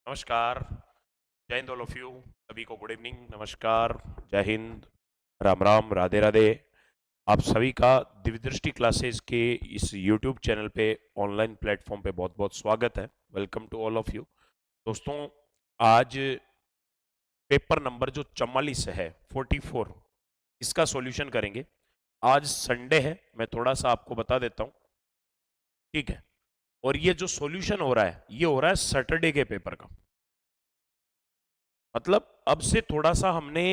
नमस्कार। जय Hind all of you. सभी को गुड इवनिंग, नमस्कार, जय हिंद, राम राम, राधे राधे। आप सभी का दिव्य दृष्टि क्लासेस के इस यूट्यूब चैनल पे, ऑनलाइन प्लेटफॉर्म पे बहुत बहुत स्वागत है। Welcome to all of you. दोस्तों, आज पेपर नंबर जो 44 है, 44, इसका सॉल्यूशन करेंगे। आज संडे है, मैं थोड़ा सा आपको बता देता हूँ, ठीक है। और ये जो सॉल्यूशन हो रहा है, ये हो रहा है सैटरडे के पेपर का। मतलब अब से थोड़ा सा हमने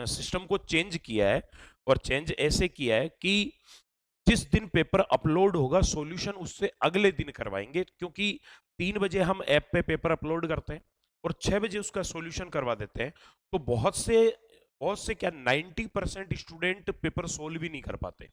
सिस्टम को चेंज किया है। और चेंज ऐसे किया है कि जिस दिन पेपर अपलोड होगा, सॉल्यूशन उससे अगले दिन करवाएंगे, क्योंकि 3 बजे हम ऐप पे पेपर अपलोड करते हैं और 6 बजे उसका सॉल्यूशन करवा देते हैं। तो बहुत से क्या 90% स्टूडेंट पेपर सोल्व भी नहीं कर पाते,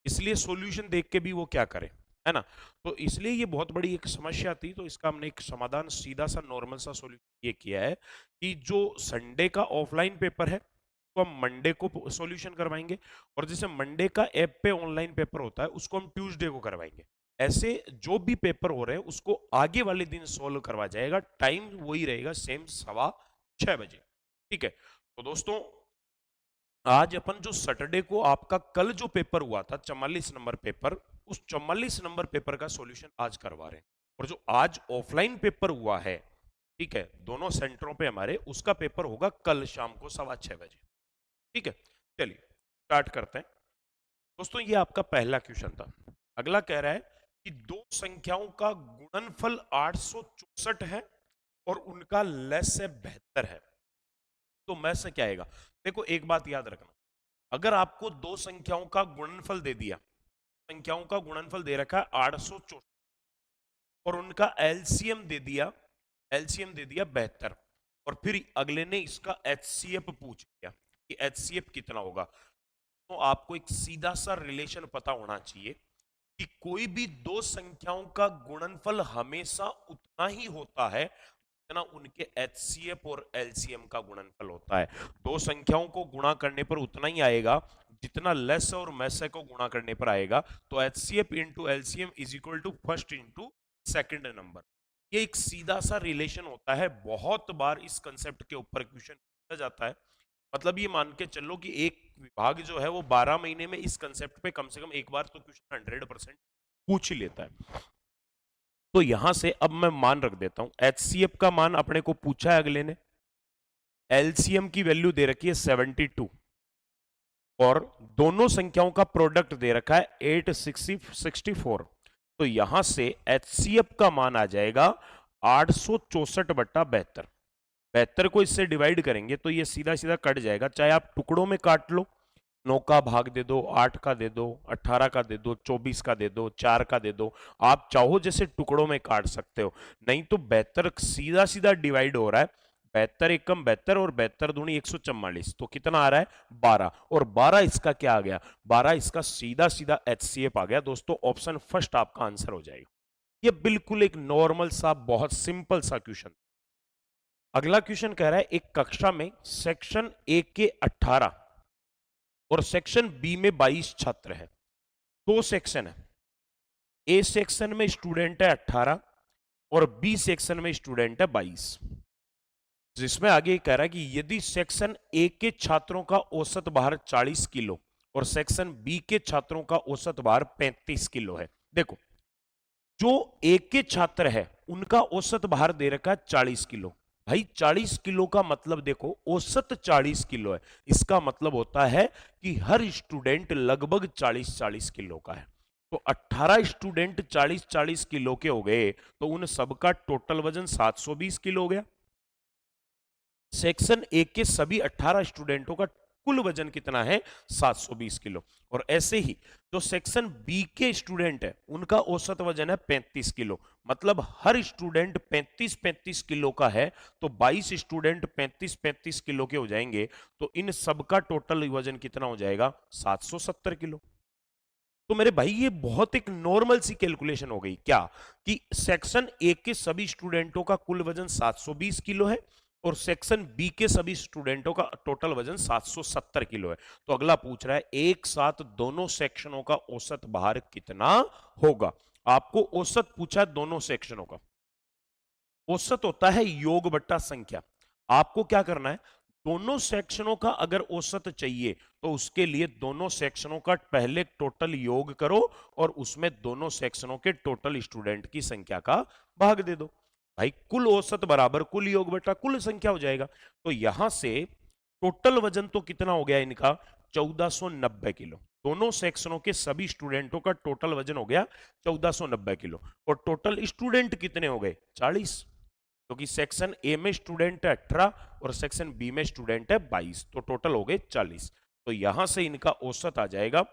इसलिए सॉल्यूशन देख के भी वो क्या करें, है ना। तो इसलिए ये बहुत बड़ी एक समस्या थी, तो इसका हमने एक समाधान, सीधा सा नॉर्मल सा सॉल्यूशन ये किया है कि जो संडे का ऑफलाइन पेपर है, तो हम मंडे को सॉल्यूशन करवाएंगे। और जैसे मंडे का ऐप पे ऑनलाइन पेपर होता है, उसको हम ट्यूसडे को करवाएंगे। ऐसे जो भी पेपर हो रहे हैं उसको आगे वाले दिन सोल्व करवा जाएगा। टाइम वही रहेगा, सेम 6:15 बजे। ठीक है। तो दोस्तों, आज अपन जो सैटरडे को आपका कल जो पेपर हुआ था 44 नंबर पेपर, उस 44 नंबर पेपर का सॉल्यूशन आज करवा रहे हैं। और जो आज ऑफलाइन पेपर हुआ है, ठीक है, दोनों सेंटरों पे हमारे, उसका पेपर होगा कल शाम को 6:15 बजे। ठीक है। चलिए स्टार्ट करते हैं। दोस्तों, ये आपका पहला क्वेश्चन था। अगला कह रहा है कि दो संख्याओं का गुणनफल 864 है और उनका लेस से बेहतर है। तो मैं से क्या आएगा? देखो, एक बात याद रखना, अगर आपको दो संख्याओं का गुणनफल दे दिया, संख्याओं का गुणनफल दे रखा है 864 और उनका एलसीएम दे दिया, एलसीएम दे दिया 72, और फिर अगले ने इसका एचसीएफ पूछ लिया कि एचसीएफ कितना होगा, तो आपको एक सीधा सा रिलेशन पता होना चाहिए कि कोई भी दो संख्याओं का गुणनफल हमेशा उतना ही होता है जितना उनके एचसीएफ और एलसीएम का गुणनफल होता है। दो संख्याओं को गुणा करने पर उतना ही आएगा जितना लेस और मैस को गुणा करने पर आएगा। तो HCF into LCM is equal to first into second number. ये एक सीधा सा रिलेशन होता है। बहुत बार इस कंसेप्ट के ऊपर क्वेश्चन पूछा जाता है। मतलब ये मान के चलो कि एक विभाग जो है वो 12 महीने में इस कंसेप्ट पे कम से कम एक बार तो क्वेश्चन 100% पूछ ही लेता है। तो यहां से अब मैं मान रख देता हूं, एचसीएफ का मान अपने को पूछा है अगले ने, एलसीएम की वैल्यू दे रखी है 72, और दोनों संख्याओं का प्रोडक्ट दे रखा है 864। तो यहां से एचसीएफ का मान आ जाएगा 864/72। 72 को इससे डिवाइड करेंगे तो ये सीधा सीधा कट जाएगा, चाहे आप टुकड़ों में काट लो, 9 का भाग दे दो, 8 का दे दो, 18 का दे दो, 24 का दे दो, 4 का दे दो। आप चाहो जैसे टुकड़ों में काट सकते हो, नहीं तो 72 सीधा सीधा डिवाइड हो रहा है। 72 एकम 72 और 72 दूनी 144, तो कितना आ रहा है? 12। और 12 इसका क्या आ गया? 12 इसका सीधा सीधा एचसीएफ आ गया। दोस्तों, ऑप्शन फर्स्ट आपका आंसर हो जाएगा। ये बिल्कुल एक नॉर्मल सा, बहुत सिंपल सा क्वेश्चन। अगला क्वेश्चन कह रहा है, एक कक्षा में सेक्शन ए के 18 और सेक्शन बी में 22 छात्र है। दो सेक्शन है, ए सेक्शन में स्टूडेंट है 18 और बी सेक्शन में स्टूडेंट है 22। जिसमें आगे कह रहा है कि यदि सेक्शन ए के छात्रों का औसत भार 40 किलो और सेक्शन बी के छात्रों का औसत भार 35 किलो है। देखो, जो एक के छात्र है उनका औसत भार दे रखा है 40 किलो। भाई 40 किलो का मतलब देखो, औसत 40 किलो है, इसका मतलब होता है कि हर स्टूडेंट लगभग 40-40 किलो का है। तो 18 स्टूडेंट 40-40 किलो के हो गए, तो उन सबका टोटल वजन 720 किलो हो गया। सेक्शन ए के सभी 18 स्टूडेंटों का कुल वजन कितना है? 720 किलो। और ऐसे ही जो सेक्शन बी के स्टूडेंट है उनका औसत वजन है 35 किलो। मतलब हर स्टूडेंट 35-35 किलो का है, तो 22 स्टूडेंट 35-35 किलो के हो जाएंगे, तो इन सबका टोटल वजन कितना हो जाएगा? 770 किलो। तो मेरे भाई, ये बहुत एक नॉर्मल सी कैलकुलेशन हो गई क्या, कि सेक्शन ए के सभी स्टूडेंटों का कुल वजन 720 किलो है और सेक्शन बी के सभी स्टूडेंटों का टोटल वजन 770 किलो है। तो अगला पूछ रहा है, एक साथ दोनों सेक्शनों का औसत भार कितना होगा। आपको औसत पूछा है दोनों सेक्शनों का। औसत होता है योग बट्टा संख्या। आपको क्या करना है, दोनों सेक्शनों का अगर औसत चाहिए तो उसके लिए दोनों सेक्शनों का पहले टोटल योग करो और उसमें दोनों सेक्शनों के टोटल स्टूडेंट की संख्या का भाग दे दो। भाई कुल औसत बराबर कुल योग बटा कुल संख्या हो जाएगा। तो यहां से टोटल वजन तो कितना हो गया इनका, 1490 किलो। दोनों सेक्शनों के सभी स्टूडेंटों का टोटल वजन हो गया 1490 किलो। और टोटल स्टूडेंट कितने हो गए, 40, क्योंकि सेक्शन ए में स्टूडेंट है 18 और सेक्शन बी में स्टूडेंट है 22, तो टोटल हो गए 40। तो यहां से इनका औसत आ जाएगा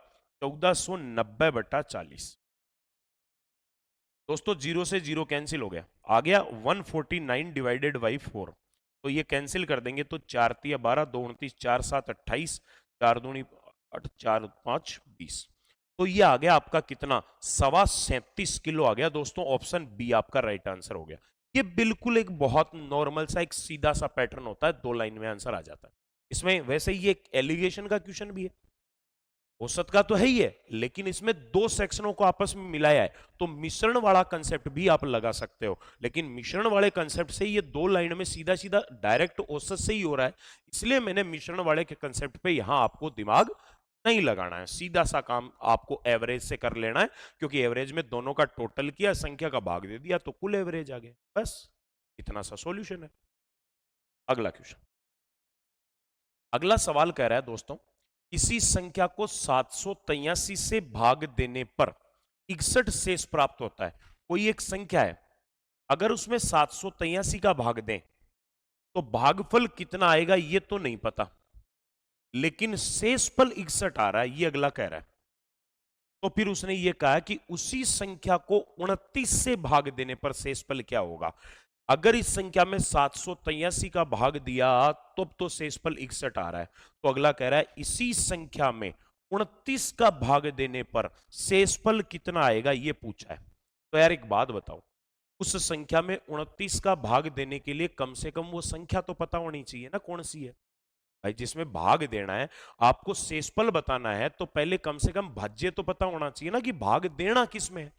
1490 बटा 40। दोस्तों जीरो से जीरो कैंसिल हो गया, आ गया 149 डिवाइडेड बाई 4। तो ये कैंसिल कर देंगे तो 4 तिया 12, 2 29, 4 7 28, 4 दूनी 8, 4 5 20। तो ये आ गया आपका कितना, 37.5 किलो आ गया दोस्तों। ऑप्शन बी आपका राइट आंसर हो गया। ये बिल्कुल एक बहुत नॉर्मल सा एक सीधा सा पैटर्न होता है, 2 लाइन में आंसर आ जाता है। इसमें वैसे ये एक एलिगेशन का क्वेश्चन भी है, औसत का तो है ही है, लेकिन इसमें दो सेक्शनों को आपस में मिलाया है, तो मिश्रण वाला कंसेप्ट भी आप लगा सकते हो। लेकिन मिश्रण वाले कंसेप्ट से ये 2 लाइन में सीधा सीधा डायरेक्ट औसत से ही हो रहा है, इसलिए मैंने मिश्रण वाले के कंसेप्ट पे यहां आपको दिमाग नहीं लगाना है, सीधा सा काम आपको एवरेज से कर लेना है। क्योंकि एवरेज में दोनों का टोटल किया, संख्या का भाग दे दिया, तो कुल एवरेज आ गया। बस इतना सा सॉल्यूशन है। अगला क्वेश्चन, अगला सवाल कह रहा है दोस्तों, किसी संख्या को 783 से भाग देने पर 61 शेष प्राप्त होता है। कोई एक संख्या है, अगर उसमें 783 का भाग दें तो भागफल कितना आएगा ये तो नहीं पता, लेकिन शेषफल 61 आ रहा है, ये अगला कह रहा है। तो फिर उसने ये कहा कि उसी संख्या को 29 से भाग देने पर शेषफल क्या होगा। अगर इस संख्या में 783 का भाग दिया तो शेषफल 61 आ रहा है। तो अगला कह रहा है इसी संख्या में 29 का भाग देने पर शेषफल कितना आएगा, ये पूछा है। तो यार एक बात बताओ, उस संख्या में 29 का भाग देने के लिए कम से कम वो संख्या तो पता होनी चाहिए ना, कौन सी है। भाई जिसमें भाग देना है, आपको शेषफल बताना है, तो पहले कम से कम भाज्य तो पता होना चाहिए ना कि भाग देना किस में है।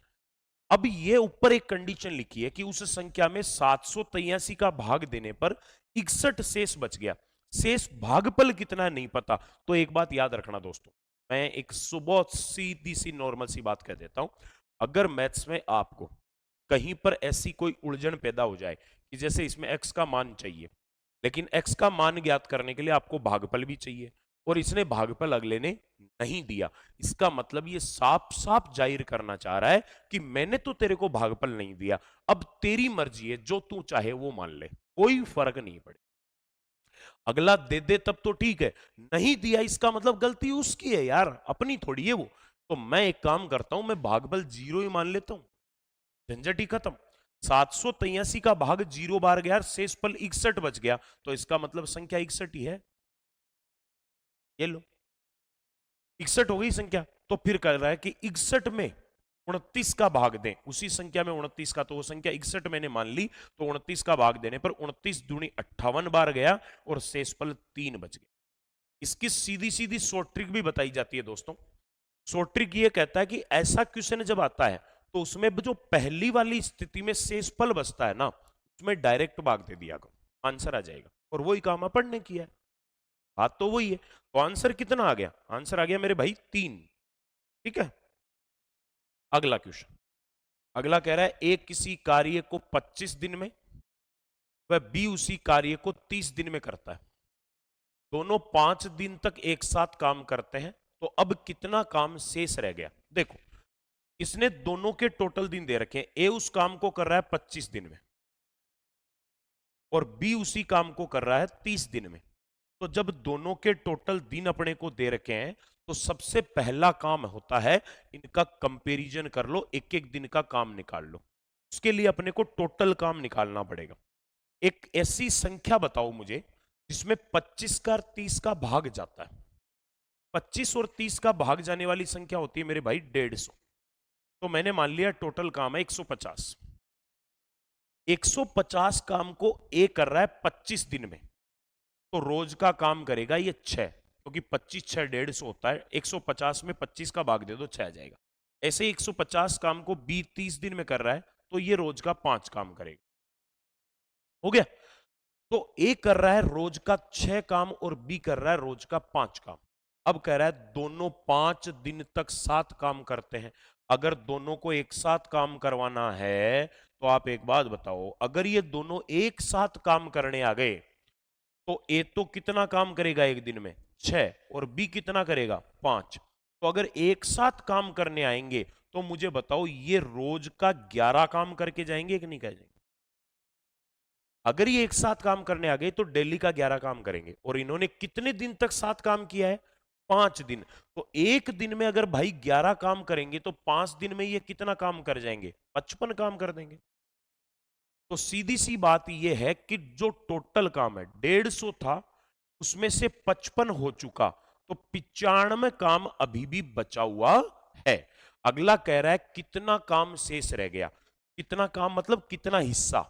अब ये ऊपर एक कंडीशन लिखी है कि उस संख्या में 783 का भाग देने पर 61 शेष बच गया। शेष भागफल कितना नहीं पता। तो एक बात याद रखना दोस्तों, मैं एक सुबह सीधी सी नॉर्मल सी बात कह देता हूं। अगर मैथ्स में आपको कहीं पर ऐसी कोई उलझन पैदा हो जाए कि जैसे इसमें x का मान चाहिए, लेकिन x का मान ज्ञात करने के लिए आपको भागफल भी चाहिए, और इसने भागफल अगले ने नहीं दिया, इसका मतलब ये साफ साफ जाहिर करना चाह रहा है कि मैंने तो तेरे को भागफल नहीं दिया, अब तेरी मर्जी है, जो तू चाहे वो मान ले, कोई फर्क नहीं पड़े। अगला दे दे तब तो ठीक है, नहीं दिया इसका मतलब गलती उसकी है यार, अपनी थोड़ी है वो। तो मैं एक काम करता हूं, मैं भागफल 0 ही मान लेता हूं, झंझट ही खत्म। 783 का भाग 0 बार गया, शेषफल 61 बच गया, तो इसका मतलब संख्या 61 ही है। ये लो 61 हो गई संख्या। तो फिर कह रहा है कि 61 में 29 का भाग दें, उसी संख्या में 29 का, तो वो संख्या 61 मैंने मान ली, तो 29 का भाग देने पर 29 दूनी 58 बार गया और शेषफल 3 बच गया। इसकी सीधी सीधी शॉर्ट ट्रिक भी बताई जाती है दोस्तों। शॉर्ट ट्रिक ये कहता है कि ऐसा क्वेश्चन जब आता है तो उसमें जो पहली वाली स्थिति में शेषफल बचता है ना, उसमें डायरेक्ट भाग दे दिया करो, आंसर आ जाएगा। और वही काम अपन ने किया है, बात तो वही है। तो आंसर कितना आ गया, आंसर आ गया मेरे भाई 3। ठीक है, अगला क्वेश्चन, अगला कह रहा है ए किसी कार्य को 25 दिन में वह बी उसी कार्य को 30 दिन में करता है, दोनों 5 दिन तक एक साथ काम करते हैं, तो अब कितना काम शेष रह गया। देखो इसने दोनों के टोटल दिन दे रखे हैं, ए उस काम को कर रहा है 25 दिन में और बी उसी काम को कर रहा है 30 दिन में। तो जब दोनों के टोटल दिन अपने को दे रखे हैं, तो सबसे पहला काम होता है इनका कंपैरिजन कर लो, एक एक दिन का काम निकाल लो। उसके लिए अपने को टोटल काम निकालना पड़ेगा। एक ऐसी संख्या बताओ मुझे जिसमें 25 का और 30 का भाग जाता है। 25 और 30 का भाग जाने वाली संख्या होती है मेरे भाई 150। तो मैंने मान लिया टोटल काम है 150। 150 काम को ए कर रहा है 25 दिन में, तो रोज का काम करेगा ये 6, क्योंकि 25 6 150 होता है। 150 में 25 का भाग दे दो 6 आ जाएगा। ऐसे ही 150 काम को बी 30 दिन में कर रहा है, तो ये रोज का 5 काम करेगा। हो गया। तो ए कर रहा है रोज का 6 काम और बी कर रहा है रोज का 5 काम। अब कह रहा है दोनों 5 दिन तक 7 काम करते हैं। अगर दोनों को एक साथ काम करवाना है तो आप एक बात बताओ, अगर ये दोनों एक साथ काम करने आ गए तो ए तो कितना काम करेगा एक दिन में 6 और बी कितना करेगा 5। तो अगर एक साथ काम करने आएंगे तो मुझे बताओ ये रोज का 11 काम करके जाएंगे कि नहीं कह अगर ये एक साथ काम करने आ गए तो डेली का 11 काम करेंगे। और इन्होंने कितने दिन तक साथ काम किया है 5 दिन। तो एक दिन में अगर भाई 11 काम करेंगे तो 5 दिन में ये कितना काम कर जाएंगे 55 काम कर देंगे। तो सीधी सी बात ये है कि जो टोटल काम है 150 था उसमें से 55 हो चुका, तो 95 काम अभी भी बचा हुआ है। अगला कह रहा है कितना काम शेष रह गया। कितना काम मतलब कितना हिस्सा।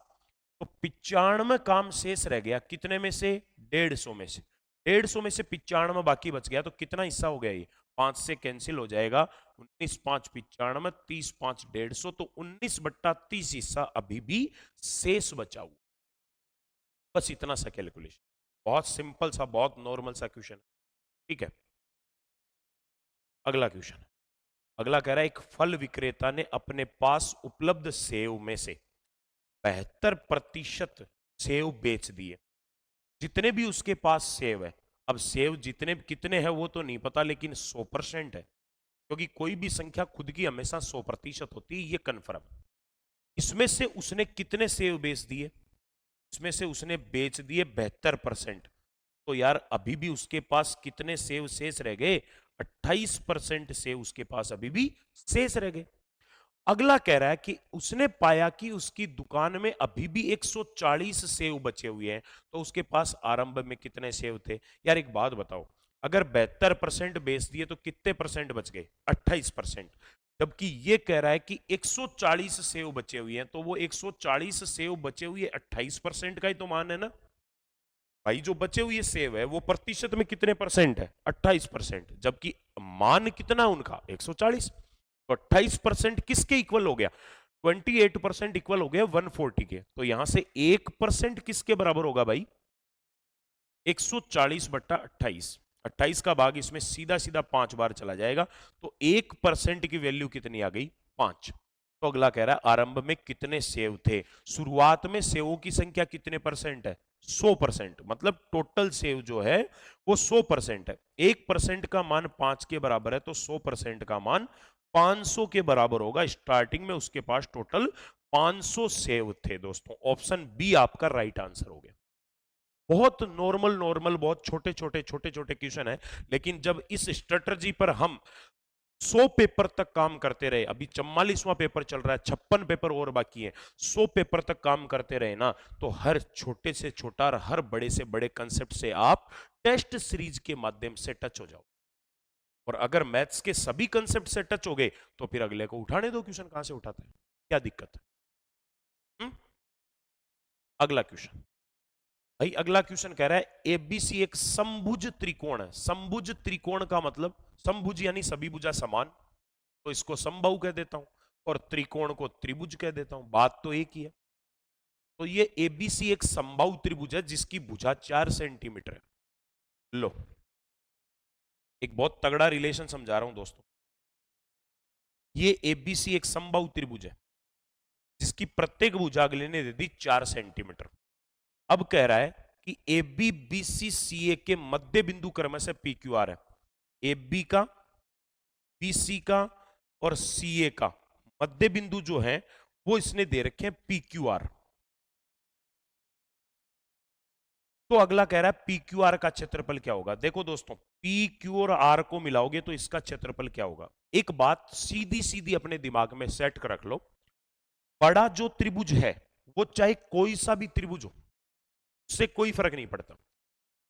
तो 95 काम शेष रह गया कितने में से 150 में से। 150 में से 95 बाकी बच गया तो कितना हिस्सा हो गया ये 5 से कैंसिल हो जाएगा। 19 5 95 30 5 150 तो 19/30 हिस्सा अभी भी शेष बचा हुआ। बस इतना सा कैलकुलेशन, बहुत सिंपल सा बहुत नॉर्मल सा क्वेश्चन। ठीक है, अगला क्वेश्चन। अगला कह रहा है एक फल विक्रेता ने अपने पास उपलब्ध सेव में से 72% सेव बेच दिए। जितने भी उसके पास सेव है, अब सेव जितने कितने हैं वो तो नहीं पता लेकिन 100% है, क्योंकि कोई भी संख्या खुद की हमेशा 100% होती है, ये कन्फर्म। इसमें से उसने कितने सेव बेच दिए, इसमें से उसने बेच दिए 72%। तो यार अभी भी उसके पास कितने सेव शेष रह गए 28% सेव उसके पास अभी भी शेष रह गए। अगला कह रहा है कि उसने पाया कि उसकी दुकान में अभी भी 140 सेव बचे हुए हैं। तो उसके पास आरंभ में कितने सेव थे। यार एक बात बताओ, अगर 72% बेच दिए तो कितने परसेंट बच गए 28%। जबकि ये कह रहा है कि 140 सेव बचे हुए हैं, तो वो 140 सेव बचे हुए 28% का ही तो मान है ना भाई। जो बचे हुए सेव है वो प्रतिशत में कितने परसेंट है 28%, जबकि मान कितना उनका 140। तो 28% किसके इक्वल हो गया 28% इक्वल हो गया 140 के। तो यहां से 1% किसके बराबर होगा भाई 140/28। 28 का भाग इसमें सीधा सीधा 5 बार चला जाएगा, तो 1% की वैल्यू कितनी आ गई 5। तो अगला कह रहा है आरंभ में कितने सेव थे। शुरुआत में सेवों की संख्या कितने परसेंट है 100%, मतलब टोटल सेव जो है वो 100% है। 1% का मान 5 के बराबर है तो 100% का मान 500 के बराबर होगा। स्टार्टिंग में उसके पास टोटल 500 सेव थे दोस्तों। ऑप्शन बी आपका राइट आंसर हो गया। बहुत नॉर्मल नॉर्मल बहुत छोटे छोटे छोटे छोटे क्वेश्चन है, लेकिन जब इस स्ट्रेटजी पर हम 100 पेपर तक काम करते रहे, अभी 44वां पेपर चल रहा है, 56 पेपर और बाकी है, 100 पेपर तक काम करते रहे ना, तो हर छोटे से छोटा और हर बड़े से बड़े कंसेप्ट से आप टेस्ट सीरीज के माध्यम से टच हो जाओ। और अगर मैथ्स के सभी कंसेप्ट से टच हो गए तो फिर अगले को उठाने दो, क्वेश्चन कहां से उठाते हैं, क्या दिक्कत है। अगला क्वेश्चन भाई, अगला क्वेश्चन कह रहा है एबीसी एक समभुज त्रिकोण है। समभुज त्रिकोण का मतलब समभुज यानी सभी भुजा समान, तो इसको समबाहु कह देता हूं, और त्रिकोण को त्रिभुज कह देता हूं, बात तो एक ही है। तो ये एबीसी एक समबाहु त्रिभुज है जिसकी भुजा 4 सेंटीमीटर है। लो, एक बहुत तगड़ा रिलेशन समझा रहा हूं दोस्तों। ये एबीसी एक समबाहु त्रिभुज है जिसकी प्रत्येक भुजा अगले ने दे दी 4 सेंटीमीटर। अब कह रहा है कि ए बी बी सी सी ए के मध्य बिंदु क्रमशः पी क्यू आर है। ए बी का, बी सी का और सी ए का मध्य बिंदु जो है वो इसने दे रखे हैं पी क्यू आर। तो अगला कह रहा है पी क्यू आर का क्षेत्रफल क्या होगा। देखो दोस्तों, पी क्यू और आर को मिलाओगे तो इसका क्षेत्रफल क्या होगा। एक बात सीधी सीधी अपने दिमाग में सेट कर रख लो, बड़ा जो त्रिभुज है वो चाहे कोई सा भी त्रिभुज हो, उससे कोई फर्क नहीं पड़ता,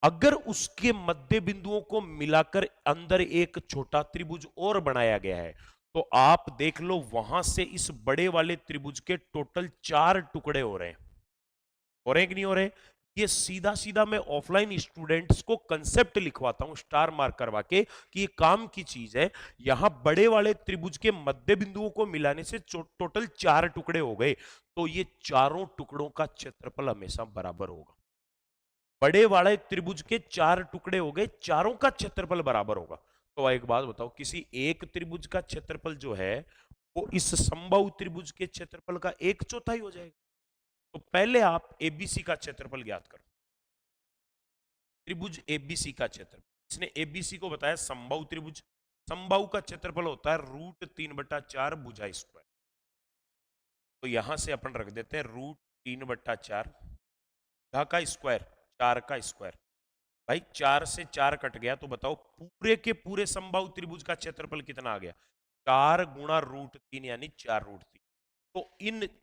अगर उसके मध्य बिंदुओं को मिलाकर अंदर एक छोटा त्रिभुज और बनाया गया है तो आप देख लो वहां से इस बड़े वाले त्रिभुज के टोटल 4 टुकड़े हो रहे हैं कि नहीं हो रहे। ये सीधा सीधा मैं ऑफलाइन स्टूडेंट्स को कंसेप्ट लिखवाता हूं स्टार मार्क करवा के कि ये काम की चीज है। यहां बड़े वाले त्रिभुज के मध्य बिंदुओं को मिलाने से टोटल 4 टुकड़े हो गए, तो ये चारों टुकड़ों का क्षेत्रफल हमेशा बराबर होगा। बड़े वाले त्रिभुज के 4 टुकड़े हो गए, चारों का क्षेत्रफल बराबर होगा। तो एक बात बताओ, किसी एक त्रिभुज का क्षेत्रफल जो है वो इस समबाहु त्रिभुज के क्षेत्रफल का 1/4 हो जाएगा। तो पहले आप एबीसी का क्षेत्रफल ज्ञात करो। त्रिभुज एबीसी का क्षेत्रफल, इसने एबीसी को बताया समबाहु त्रिभुज। समबाहु का क्षेत्रफल होता है √3/4 भुजा स्क्वायर। तो यहां से अपन रख देते हैं √3/4 भुजा का स्क्वायर, 4 का स्क्वायर। भाई 4 से 4 कट गया, तो बताओ पूरे के पूरे समबाहु त्रिभुज का क्षेत्रफल कितना आ गया? 4 गुणा √3 यानी 4√3। तो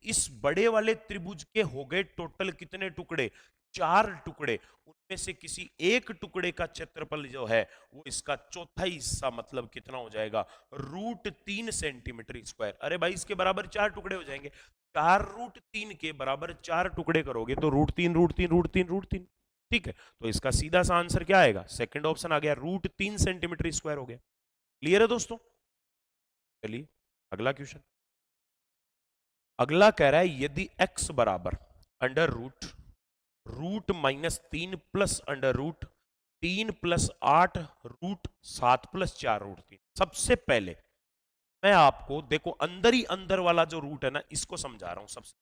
इस बड़े वाले त्रिभुज के हो गए टोटल कितने टुकड़े? 4 टुकड़े। उनमें से किसी एक टुकड़े का क्षेत्रफल जो है वो इसका चौथा हिस्सा, मतलब कितना हो जाएगा? √3 सेंटीमीटर स्क्वायर। अरे भाई इसके बराबर 4 टुकड़े हो जाएंगे। 4√3 के बराबर 4 टुकड़े करोगे तो √3 √3 √3 √3। ठीक है, तो इसका सीधा सा आंसर क्या आएगा? सेकंड ऑप्शन आ गया, √3 सेंटीमीटर स्क्वायर हो गया। क्लियर है दोस्तों? चलिए अगला क्वेश्चन। अगला कह रहा है यदि x बराबर under root -3 plus under root 3 + 8 √7 + 4 √3। सबसे पहले मैं आपको देखो अंदर ही अंदर वाला जो रूट है ना, इसको समझा रहा हूं। सबसे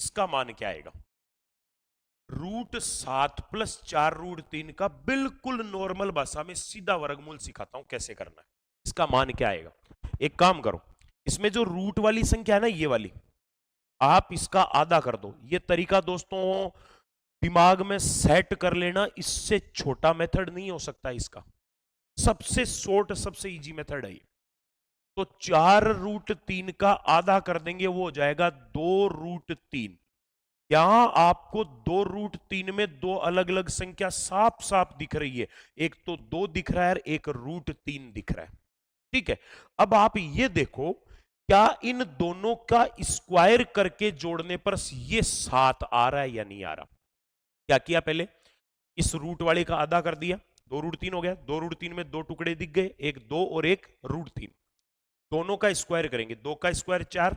इसका मान क्या आएगा? √7 + 4 √3 का बिल्कुल नॉर्मल भाषा में सीधा वर्गमूल सिखाता हूं कैसे करना है। इसका मान क्या आएगा? एक काम करो, इसमें जो रूट वाली संख्या है ना, ये वाली, आप इसका आधा कर दो। ये तरीका दोस्तों दिमाग में सेट कर लेना, इससे छोटा मेथड नहीं हो सकता इसका। सबसे शॉर्ट सबसे इजी मेथड है ये। तो 4√3 का आधा कर देंगे, वो हो जाएगा 2√3। यहां आपको 2√3 में दो अलग अलग संख्या साफ साफ दिख रही है। एक तो 2 दिख रहा है, एक √3 दिख रहा है। ठीक है, अब आप ये देखो, क्या इन दोनों का स्क्वायर करके जोड़ने पर ये 7 आ रहा है या नहीं आ रहा? क्या किया पहले? इस रूट वाले का आधा कर दिया, 2√3 हो गया। 2√3 में दो टुकड़े दिख गए, एक 2 और एक √3। दोनों का स्क्वायर करेंगे, 2 का स्क्वायर 4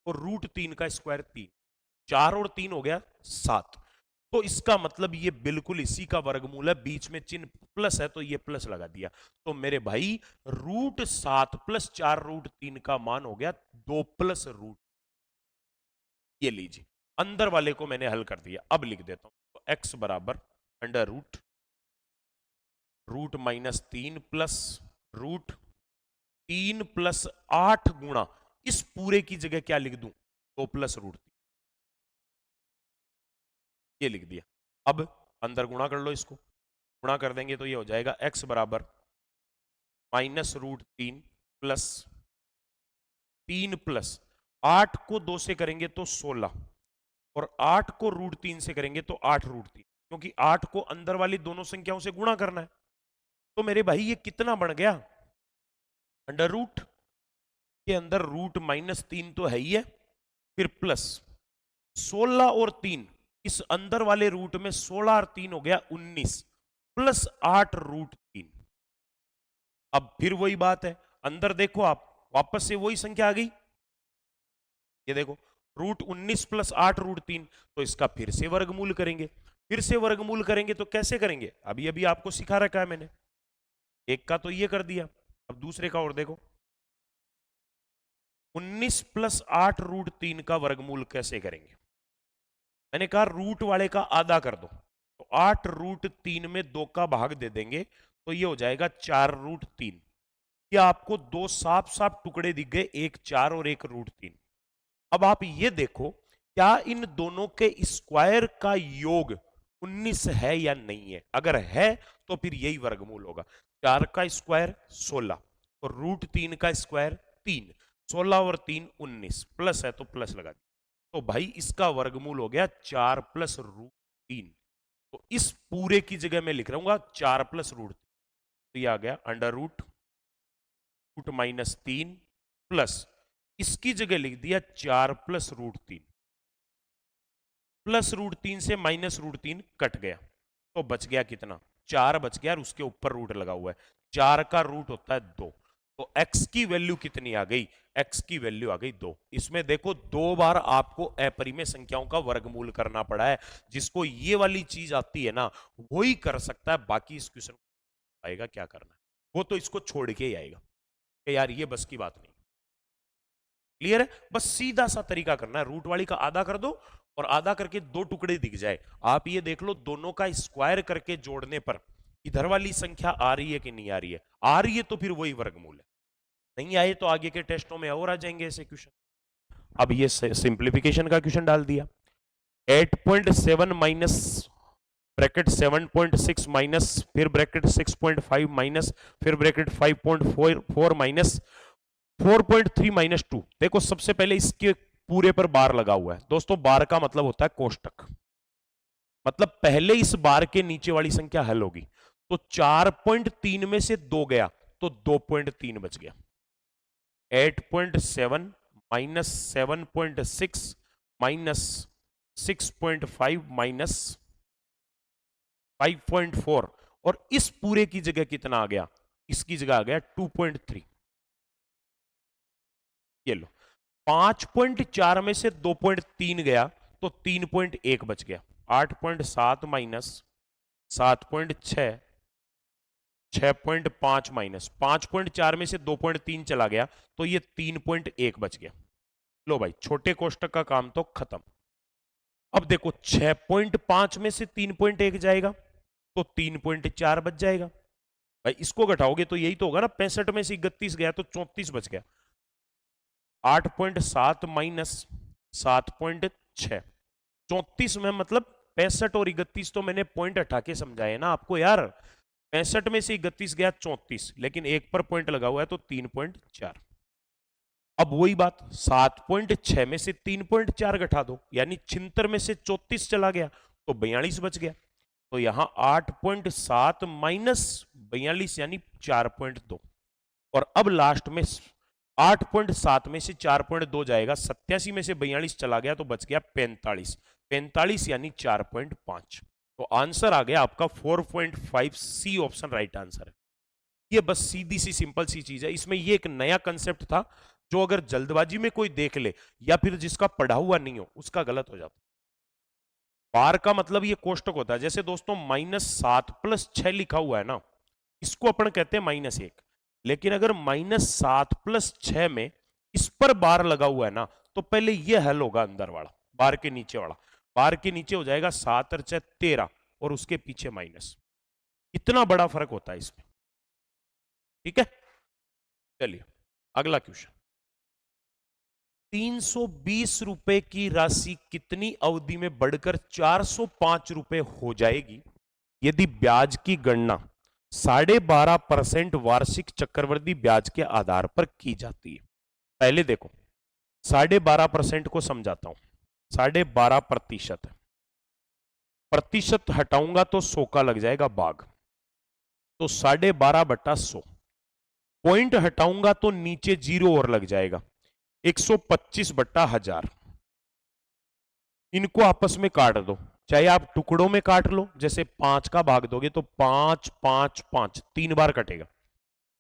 और √3 का स्क्वायर 3। 4 और 3 हो गया 7। तो इसका मतलब ये बिल्कुल इसी का वर्गमूल है। बीच में चिन्ह प्लस है तो ये प्लस लगा दिया। तो मेरे भाई √7 + 4√3 का मान हो गया 2 + √। ये लीजिए, अंदर वाले को मैंने हल कर दिया। अब लिख देता हूं, तो x बराबर अंडर रूट -3 प्लस √3 + 8 गुणा, इस पूरे की जगह क्या लिख दूं? 2 + √3। ये लिख दिया। अब अंदर गुणा कर लो, इसको गुणा कर देंगे तो ये हो जाएगा x बराबर -√3 प्लस 3 + 8 को 2 से करेंगे तो 16, और 8 को √3 से करेंगे तो 8√3, क्योंकि 8 को अंदर वाली दोनों संख्याओं से गुणा करना है। तो मेरे भाई ये कितना बन गया? अंडर रूट के अंदर √-3 तो है ही है, फिर प्लस 16 और 3, इस अंदर वाले रूट में 16 और 3 हो गया 19 प्लस 8√3। अब फिर वही बात है, अंदर देखो आप, वापस से वही संख्या आ गई। ये देखो √19 + 8√3, तो इसका फिर से वर्गमूल करेंगे। फिर से वर्गमूल करेंगे तो कैसे करेंगे? अभी अभी आपको सिखा रखा है मैंने। एक का तो ये कर दिया, अब दूसरे का और देखो। 19 + 8√3 का वर्गमूल कैसे करेंगे? मैंने कहा रूट वाले का आधा कर दो, तो 8√3 में 2 का भाग दे देंगे तो ये हो जाएगा 4√3। ये आपको दो साफ साफ टुकड़े दिख गए, एक 4 और एक √3। अब आप ये देखो, क्या इन दोनों के स्क्वायर का योग 19 है या नहीं है? अगर है तो फिर यही वर्गमूल होगा। 4 का स्क्वायर 16 और √3 का स्क्वायर 3, 16 और 3 19, प्लस है तो प्लस लगा दिया। तो भाई इसका वर्गमूल हो गया 4 + √3। तो इस पूरे की जगह मैं लिख रहा हूं 4 + √3। तो ये आ गया अंडर रूट -3 प्लस, इसकी जगह लिख दिया 4 + √3। प्लस √3 से -√3 कट गया, तो बच गया कितना? 4 बच गया, और उसके ऊपर रूट लगा हुआ है। 4 का रूट होता है 2। तो x की वैल्यू कितनी आ गई? x की वैल्यू आ गई 2। इसमें देखो 2 बार आपको अपरिमेय संख्याओं का वर्गमूल करना पड़ा है। जिसको ये वाली चीज आती है ना वही कर सकता है, बाकी इस क्वेश्चन आएगा क्या करना है वो तो इसको छोड़ के ही आएगा कि यार ये बस की बात नहीं। क्लियर है? बस सीधा सा तरीका करना है, रूट वाली का आधा कर दो और आधा करके 2 टुकड़े दिख जाए। आप ये देख लो दोनों का स्क्वायर करके जोड़ने पर इधर वाली संख्या आ रही है कि नहीं आ रही है। आ रही है तो फिर वही वर्गमूल है, नहीं आए तो आगे के टेस्टों में और आ जाएंगे ऐसे क्वेश्चन। अब ये सिंप्लीफिकेशन का क्वेश्चन डाल दिया। 8.7 माइनस ब्रैकेट 7.6 माइनस फिर ब्रैकेट 6.5 माइनस फिर ब्रैकेट 5.4 माइनस 4.3 माइनस 2। देखो सबसे पहले इसके पूरे पर बार लगा हुआ है दोस्तों। बार का मतलब होता है कोष्टक, मतलब पहले इस बार के नीचे वाली संख्या हल होगी। तो 4.3 में से 2 गया तो 2.3 बच गया। 8.7 माइनस 7.6 माइनस 6.5 माइनस 5.4 और इस पूरे की जगह कितना आ गया, इसकी जगह आ गया 2.3। ये लो 5.4 में से 2.3 गया तो 3.1 बच गया। 8.7 माइनस 7.6 6.5 माइनस 5.4 में से 2.3 चला गया तो ये 3.1 बच गया। लो भाई छोटे कोष्टक का काम तो खत्म। अब देखो 6.5 में से 3.1 जाएगा तो 3.4 बच जाएगा। भाई इसको घटाओगे तो यही तो होगा ना, 65 में से 31 गया तो 34 बच गया। 8.7 माइनस 7.6 34 में मतलब 65 और 31 तो मैंने पॉइंट हटा के समझाए ना आपको यार। 65 में से 31 गया 34, लेकिन एक पर पॉइंट लगा हुआ है तो 3.4। अब वही बात 7.6 में से 3.4 घटा दो, यानी 76 में से 34 चला गया तो 42 बच गया। तो यहां 8.7 माइनस 42 यानी 4.2। और अब लास्ट में 8.7 में से 4.2 जाएगा, 87 में से 42 चला गया तो बच गया 45। 45 यानी 4.5। तो आंसर आ गया आपका 4.5। सी ऑप्शन राइट आंसर है। ये बस सीधी सी सिंपल सी चीज है। इसमें ये एक नया कंसेप्ट था जो अगर जल्दबाजी में कोई देख ले या फिर जिसका पढ़ा हुआ नहीं हो उसका गलत हो जाता। बार का मतलब ये कोष्टक होता है। जैसे दोस्तों -7 + 6 लिखा हुआ है ना, इसको अपन कहते हैं -1। लेकिन अगर -7 + 6 में इस पर बार लगा हुआ है ना तो पहले ये हल होगा अंदर वाला, बार के नीचे वाला। बार के नीचे हो जाएगा 7 और 6 13 और उसके पीछे माइनस। इतना बड़ा फर्क होता है इसमें। ठीक है, चलिए अगला क्वेश्चन। 320 रुपए की राशि कितनी अवधि में बढ़कर 405 रुपए हो जाएगी यदि ब्याज की गणना 12.5% वार्षिक चक्रवृद्धि ब्याज के आधार पर की जाती है। पहले देखो 12.5% को समझाता हूं। 12.5% प्रतिशत हटाऊंगा तो 100 का लग जाएगा भाग, तो 12.5/100। पॉइंट हटाऊंगा तो नीचे 0 और लग जाएगा, 125/1000। इनको आपस में काट दो, चाहे आप टुकड़ों में काट लो, जैसे 5 का भाग दोगे तो 5 5 5 3 बार कटेगा।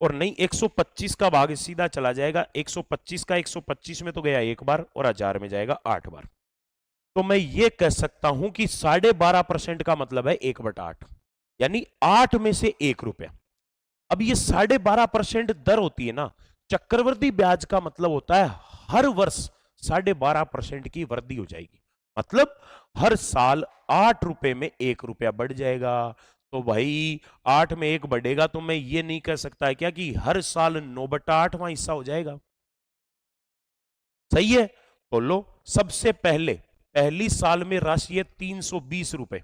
और नहीं 125 का भाग सीधा चला जाएगा, 125 का 125 में तो गया 1 बार और 1000 में जाएगा 8 बार। तो मैं ये कह सकता हूं कि 12.5% का मतलब है 1/8, यानी 8 में से 1 रुपया। अब ये 12.5% दर होती है ना, चक्रवृद्धि ब्याज का मतलब होता है हर वर्ष 12.5% की वृद्धि हो जाएगी। मतलब हर साल 8 रुपए में 1 रुपया बढ़ जाएगा। तो भाई 8 में 1 बढ़ेगा तो मैं ये नहीं कह सकता है क्या कि हर साल 9/8वां हिस्सा हो जाएगा। सही है? तो लो सबसे पहले पहली साल में राशि है 320 रुपए,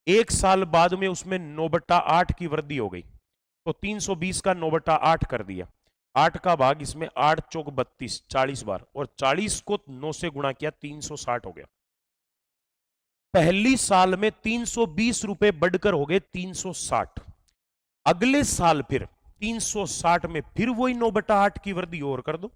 एक साल बाद में उसमें 9/8 की वृद्धि हो गई, तो 320 का 9/8 कर दिया। 8 का भाग इसमें 8 चौक 32, 40 बार, और 40 को 9 से गुणा किया 360 हो गया। पहली साल में 320 रुपए बढ़कर हो गए 360। अगले साल फिर 360 में फिर वही 9/8 की वृद्धि और कर दो।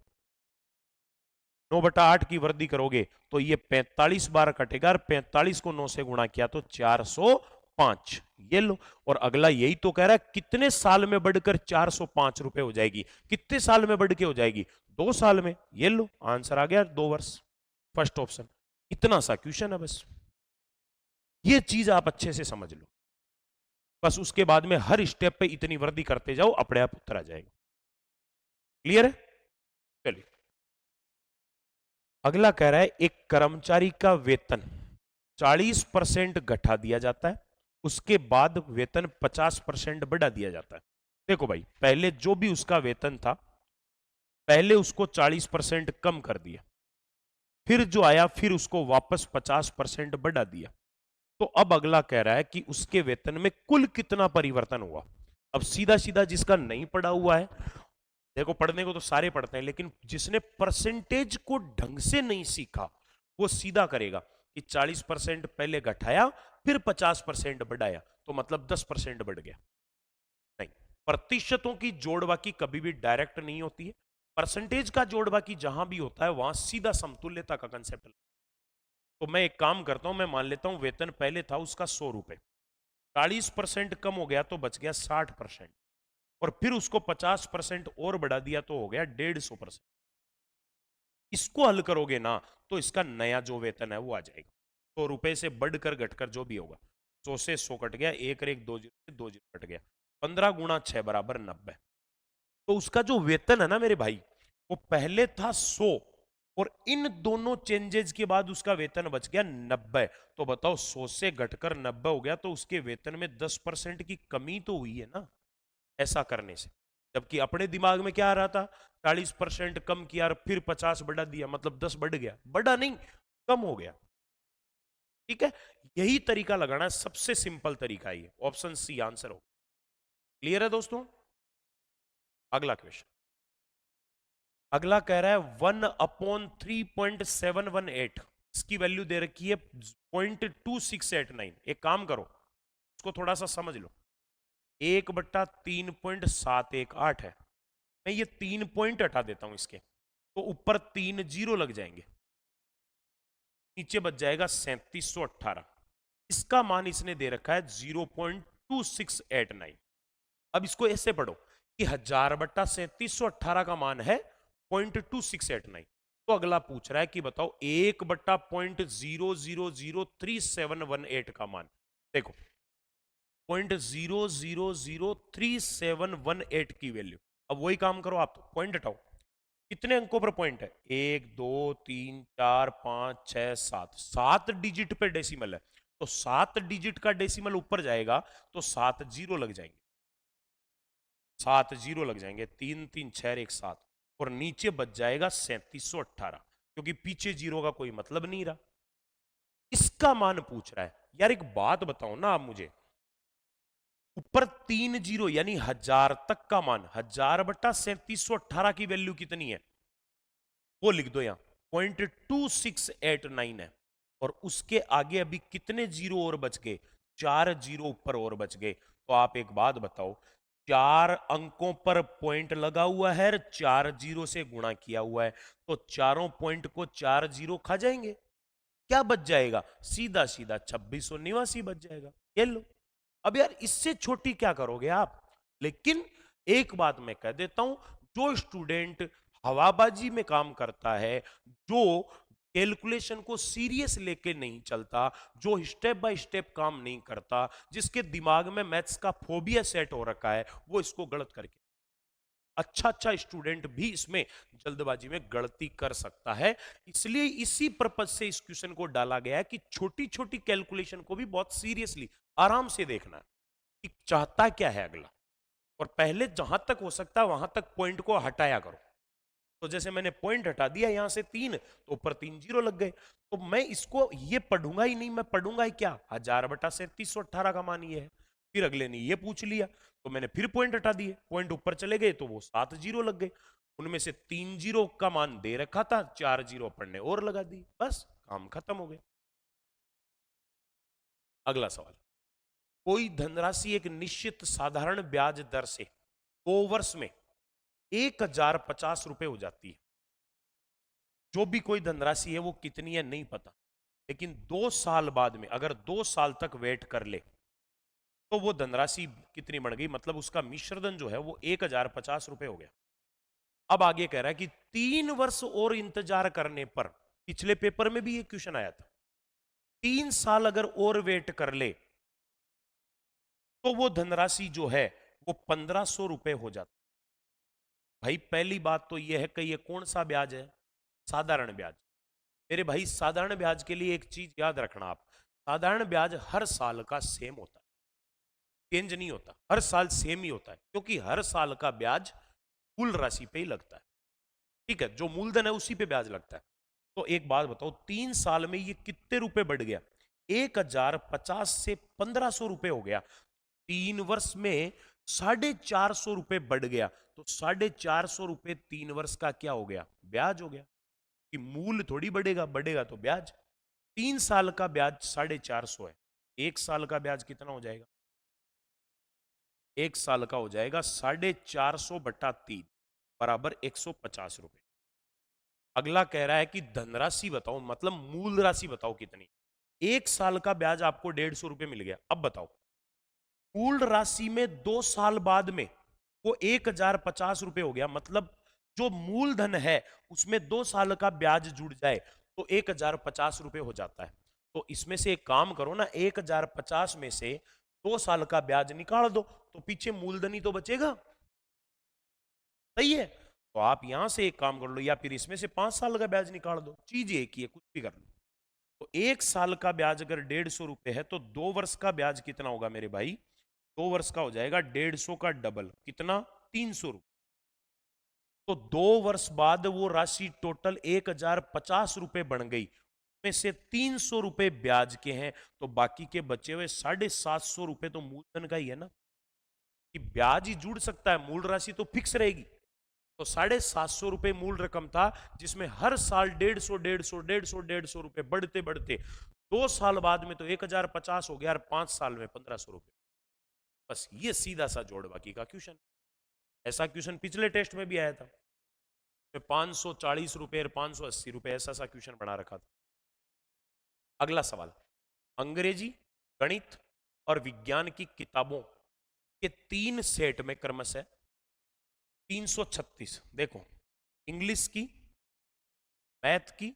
9/8 की वृद्धि करोगे तो ये 45 बार कटेगा, और 45 को 9 से गुणा किया तो 405। ये लो, और अगला यही तो कह रहा है कितने साल में बढ़कर 405 रुपए हो जाएगी। कितने साल में बढ़ के हो जाएगी? 2 साल में। ये लो आंसर आ गया 2 वर्ष, फर्स्ट ऑप्शन। इतना सा क्वेश्चन है बस, ये चीज आप अच्छे से समझ लो। बस उसके बाद में हर स्टेप पे इतनी वृद्धि करते जाओ, अपने आप उत्तर आ जाएगा। क्लियर है? चलिए अगला कह रहा है एक कर्मचारी का वेतन 40% घटा दिया जाता है, उसके बाद वेतन 50% बढ़ा दिया जाता है। देखो भाई, पहले जो भी उसका वेतन था, पहले उसको 40% कम कर दिया, फिर जो आया फिर उसको वापस 50% बढ़ा दिया। तो अब अगला कह रहा है कि उसके वेतन में कुल कितना परिवर्तन हुआ। अब सीधा सीधा जिसका नहीं पढ़ा हुआ है, देखो पढ़ने को तो सारे पढ़ते हैं, लेकिन जिसने परसेंटेज को ढंग से नहीं सीखा वो सीधा करेगा कि 40% पहले घटाया फिर 50% बढ़ाया, तो मतलब 10% बढ़ गया। नहीं, प्रतिशतों की जोड़ बाकी कभी भी डायरेक्ट नहीं होती है। परसेंटेज का जोड़ बाकी जहां भी होता है वहां सीधा समतुल्यता का कंसेप्ट। तो मैं एक काम करता हूं, मैं मान लेता हूं वेतन पहले था उसका 100 रुपए, 40% कम हो गया तो बच गया 60%, और फिर उसको 50% और बढ़ा दिया तो हो गया 150%। इसको हल करोगे ना तो इसका नया जो वेतन है वो आ जाएगा। 100 रुपए से बढ़कर घटकर जो भी होगा, 100 से 100 कट गया, एक और एक 2 जीरो से 2 जीरो कट गया, 15 गुणा 6 बराबर 90। तो उसका जो वेतन है ना मेरे भाई, वो पहले था 100 और इन दोनों चेंजेस के बाद उसका वेतन बच गया 90। तो बताओ 100 से घटकर 90 हो गया, तो उसके वेतन में 10% की कमी तो हुई है ना ऐसा करने से। जबकि अपने दिमाग में क्या आ रहा था, 40% कम किया और फिर 50 बढ़ा दिया, मतलब 10 बढ़ गया, बढ़ा नहीं कम हो गया। ठीक है, यही तरीका लगाना है, सबसे सिंपल तरीका ये, ऑप्शन सी आंसर हो। क्लियर है दोस्तों? अगला क्वेश्चन, अगला कह रहा है 1/3.718, इसकी वैल्यू दे रखी है 0.2689। एक काम करो, इसको थोड़ा सा समझ लो। 1/3.718 है, मैं ये 3 पॉइंट हटा देता हूं इसके, तो ऊपर 3 जीरो लग जाएंगे, नीचे बच जाएगा 3718। इसका मान इसने दे रखा है 0.2689। अब इसको ऐसे पढ़ो कि 1000/3718 का मान है 0.2689। तो अगला पूछ रहा है कि बताओ 1/0003718 का मान। देखो 0.0003718 की वैल्यू, अब वही काम करो, आप पॉइंट हटाओ। कितने अंकों पर पॉइंट है? 1 2 3 4 5 6 7, 7 डिजिट पे डेसिमल है, तो 7 डिजिट का डेसिमल ऊपर जाएगा तो 7 जीरो लग जाएंगे, 7 जीरो लग जाएंगे, 3 3 6 1 7, और नीचे बच जाएगा 3718, क्योंकि पीछे जीरो का कोई मतलब नहीं रहा। इसका मान पूछ रहा है। यार एक बात बताओ ना आप मुझे, ऊपर 3 जीरो यानी 1000 तक का मान, 1000/3718 की वैल्यू कितनी है वो लिख दो यहां, 0.2689 है, और उसके आगे अभी कितने जीरो और बच गए? 4 जीरो ऊपर और बच गए। तो आप एक बात बताओ, 4 अंकों पर पॉइंट लगा हुआ है, 4 जीरो से गुणा किया हुआ है, तो चारों पॉइंट को 4 जीरो खा जाएंगे, क्या बच जाएगा? सीधा सीधा 2689 बच जाएगा। ये लो। अब यार इससे छोटी क्या करोगे आप? लेकिन एक बात मैं कह देता हूं, जो स्टूडेंट हवाबाजी में काम करता है, जो कैलकुलेशन को सीरियस लेके नहीं चलता, जो स्टेप बाय स्टेप काम नहीं करता, जिसके दिमाग में मैथ्स का फोबिया सेट हो रखा है, वो इसको गलत करके, अच्छा अच्छा स्टूडेंट भी इसमें जल्दबाजी में गलती कर सकता है। इसलिए इसी पर्पज से इस क्वेश्चन को डाला गया है कि छोटी छोटी कैलकुलेशन को भी बहुत सीरियसली आराम से देखना है कि चाहता क्या है अगला, और पहले जहां तक हो सकता है वहां तक पॉइंट को हटाया करो। तो जैसे मैंने पॉइंट हटा दिया यहां से 3, तो ऊपर 3 जीरो लग गए, तो मैं इसको ये पढ़ूंगा ही नहीं, मैं पढ़ूंगा ही क्या, 1000/3718 का मान ये है। फिर अगले ने ये पूछ लिया, तो मैंने फिर पॉइंट हटा दिए, पॉइंट ऊपर चले गए तो वो 7 जीरो लग गए, उनमें से 3 जीरो का मान दे रखा था, 4 जीरो पढ़ने और लगा दी, बस काम खत्म हो गया। अगला सवाल, कोई धनराशि एक निश्चित साधारण ब्याज दर से 2 वर्ष में 1050 रुपए हो जाती है। जो भी कोई धनराशि है वो कितनी है नहीं पता, लेकिन 2 साल बाद में अगर 2 साल तक वेट कर ले तो वो धनराशि कितनी बढ़ गई, मतलब उसका मिश्रधन जो है वो 1050 रुपए हो गया। अब आगे कह रहा है कि 3 वर्ष और इंतजार करने पर, पिछले पेपर में भी ये क्वेश्चन आया था, 3 साल अगर और वेट कर ले तो वो धनराशि जो है वो 1500 रुपए हो जाती। भाई पहली बात तो ये है कि ये कौन सा ब्याज है? साधारण ब्याज। मेरे भाई साधारण ब्याज के लिए एक चीज याद रखना आप, साधारण ब्याज हर साल का सेम होता है, चेंज नहीं होता, हर साल सेम ही होता है, क्योंकि हर साल का ब्याज कुल राशि पे ही लगता है। ठीक है, जो मूलधन है उसी पे ब्याज लगता है। तो एक बात बताओ, 3 साल में ये कितने रुपए बढ़ गया? 1050 से 1500 रुपए हो गया। 3 वर्ष में 450 रुपए बढ़ गया, तो 450 रुपए 3 वर्ष का क्या हो गया? ब्याज हो गया। कि मूल थोड़ी बढ़ेगा, बढ़ेगा तो ब्याज। 3 साल का ब्याज 450 है, 1 साल का ब्याज कितना हो जाएगा? 1 साल का हो जाएगा 450/3 बराबर 150 रुपए। अगला कह रहा है कि धनराशि बताओ, मतलब मूल राशि बताओ कितनी। 1 साल का ब्याज आपको 150 रुपए मिल गया। अब बताओ मूल राशि में 2 साल बाद में वो 1050 रुपए हो गया, मतलब जो मूलधन है उसमें 2 साल का ब्याज जुड़ जाए तो 1050 रुपए हो जाता है। तो इसमें से एक काम करो ना, 1050 में से 2 साल का ब्याज निकाल दो तो पीछे मूलधन ही तो बचेगा। सही है, तो आप यहां से एक काम कर लो, या फिर इसमें से 5 साल का ब्याज निकाल दो, चीज एक ही है, कुछ भी कर लो। तो 1 साल का ब्याज अगर 150 रुपए है तो 2 वर्ष का ब्याज कितना होगा मेरे भाई? 2 वर्ष का हो जाएगा 150 का डबल, कितना? 300 रुपए। तो 2 वर्ष बाद वो राशि टोटल 1050 रुपए बन गई, में से 300 रुपए ब्याज के हैं, तो बाकी के बचे हुए 750 रुपए तो मूलधन का ही है ना, कि ब्याज ही जुड़ सकता है, मूल राशि तो फिक्स रहेगी। तो 750 रुपए मूल रकम था, जिसमें हर साल 150 रुपए बढ़ते बढ़ते 2 साल बाद में तो 1050 हो गया, और 5 साल में 1500 रुपए। बस ये सीधा सा जोड़ बाकी का क्वेश्चन। ऐसा क्वेश्चन पिछले टेस्ट में भी आया था, 540 रुपए और 580 रुपए, ऐसा सा क्वेश्चन बना रखा था। अगला सवाल, अंग्रेजी, गणित और विज्ञान की किताबों के 3 सेट में क्रमशः 336, देखो इंग्लिश की, मैथ की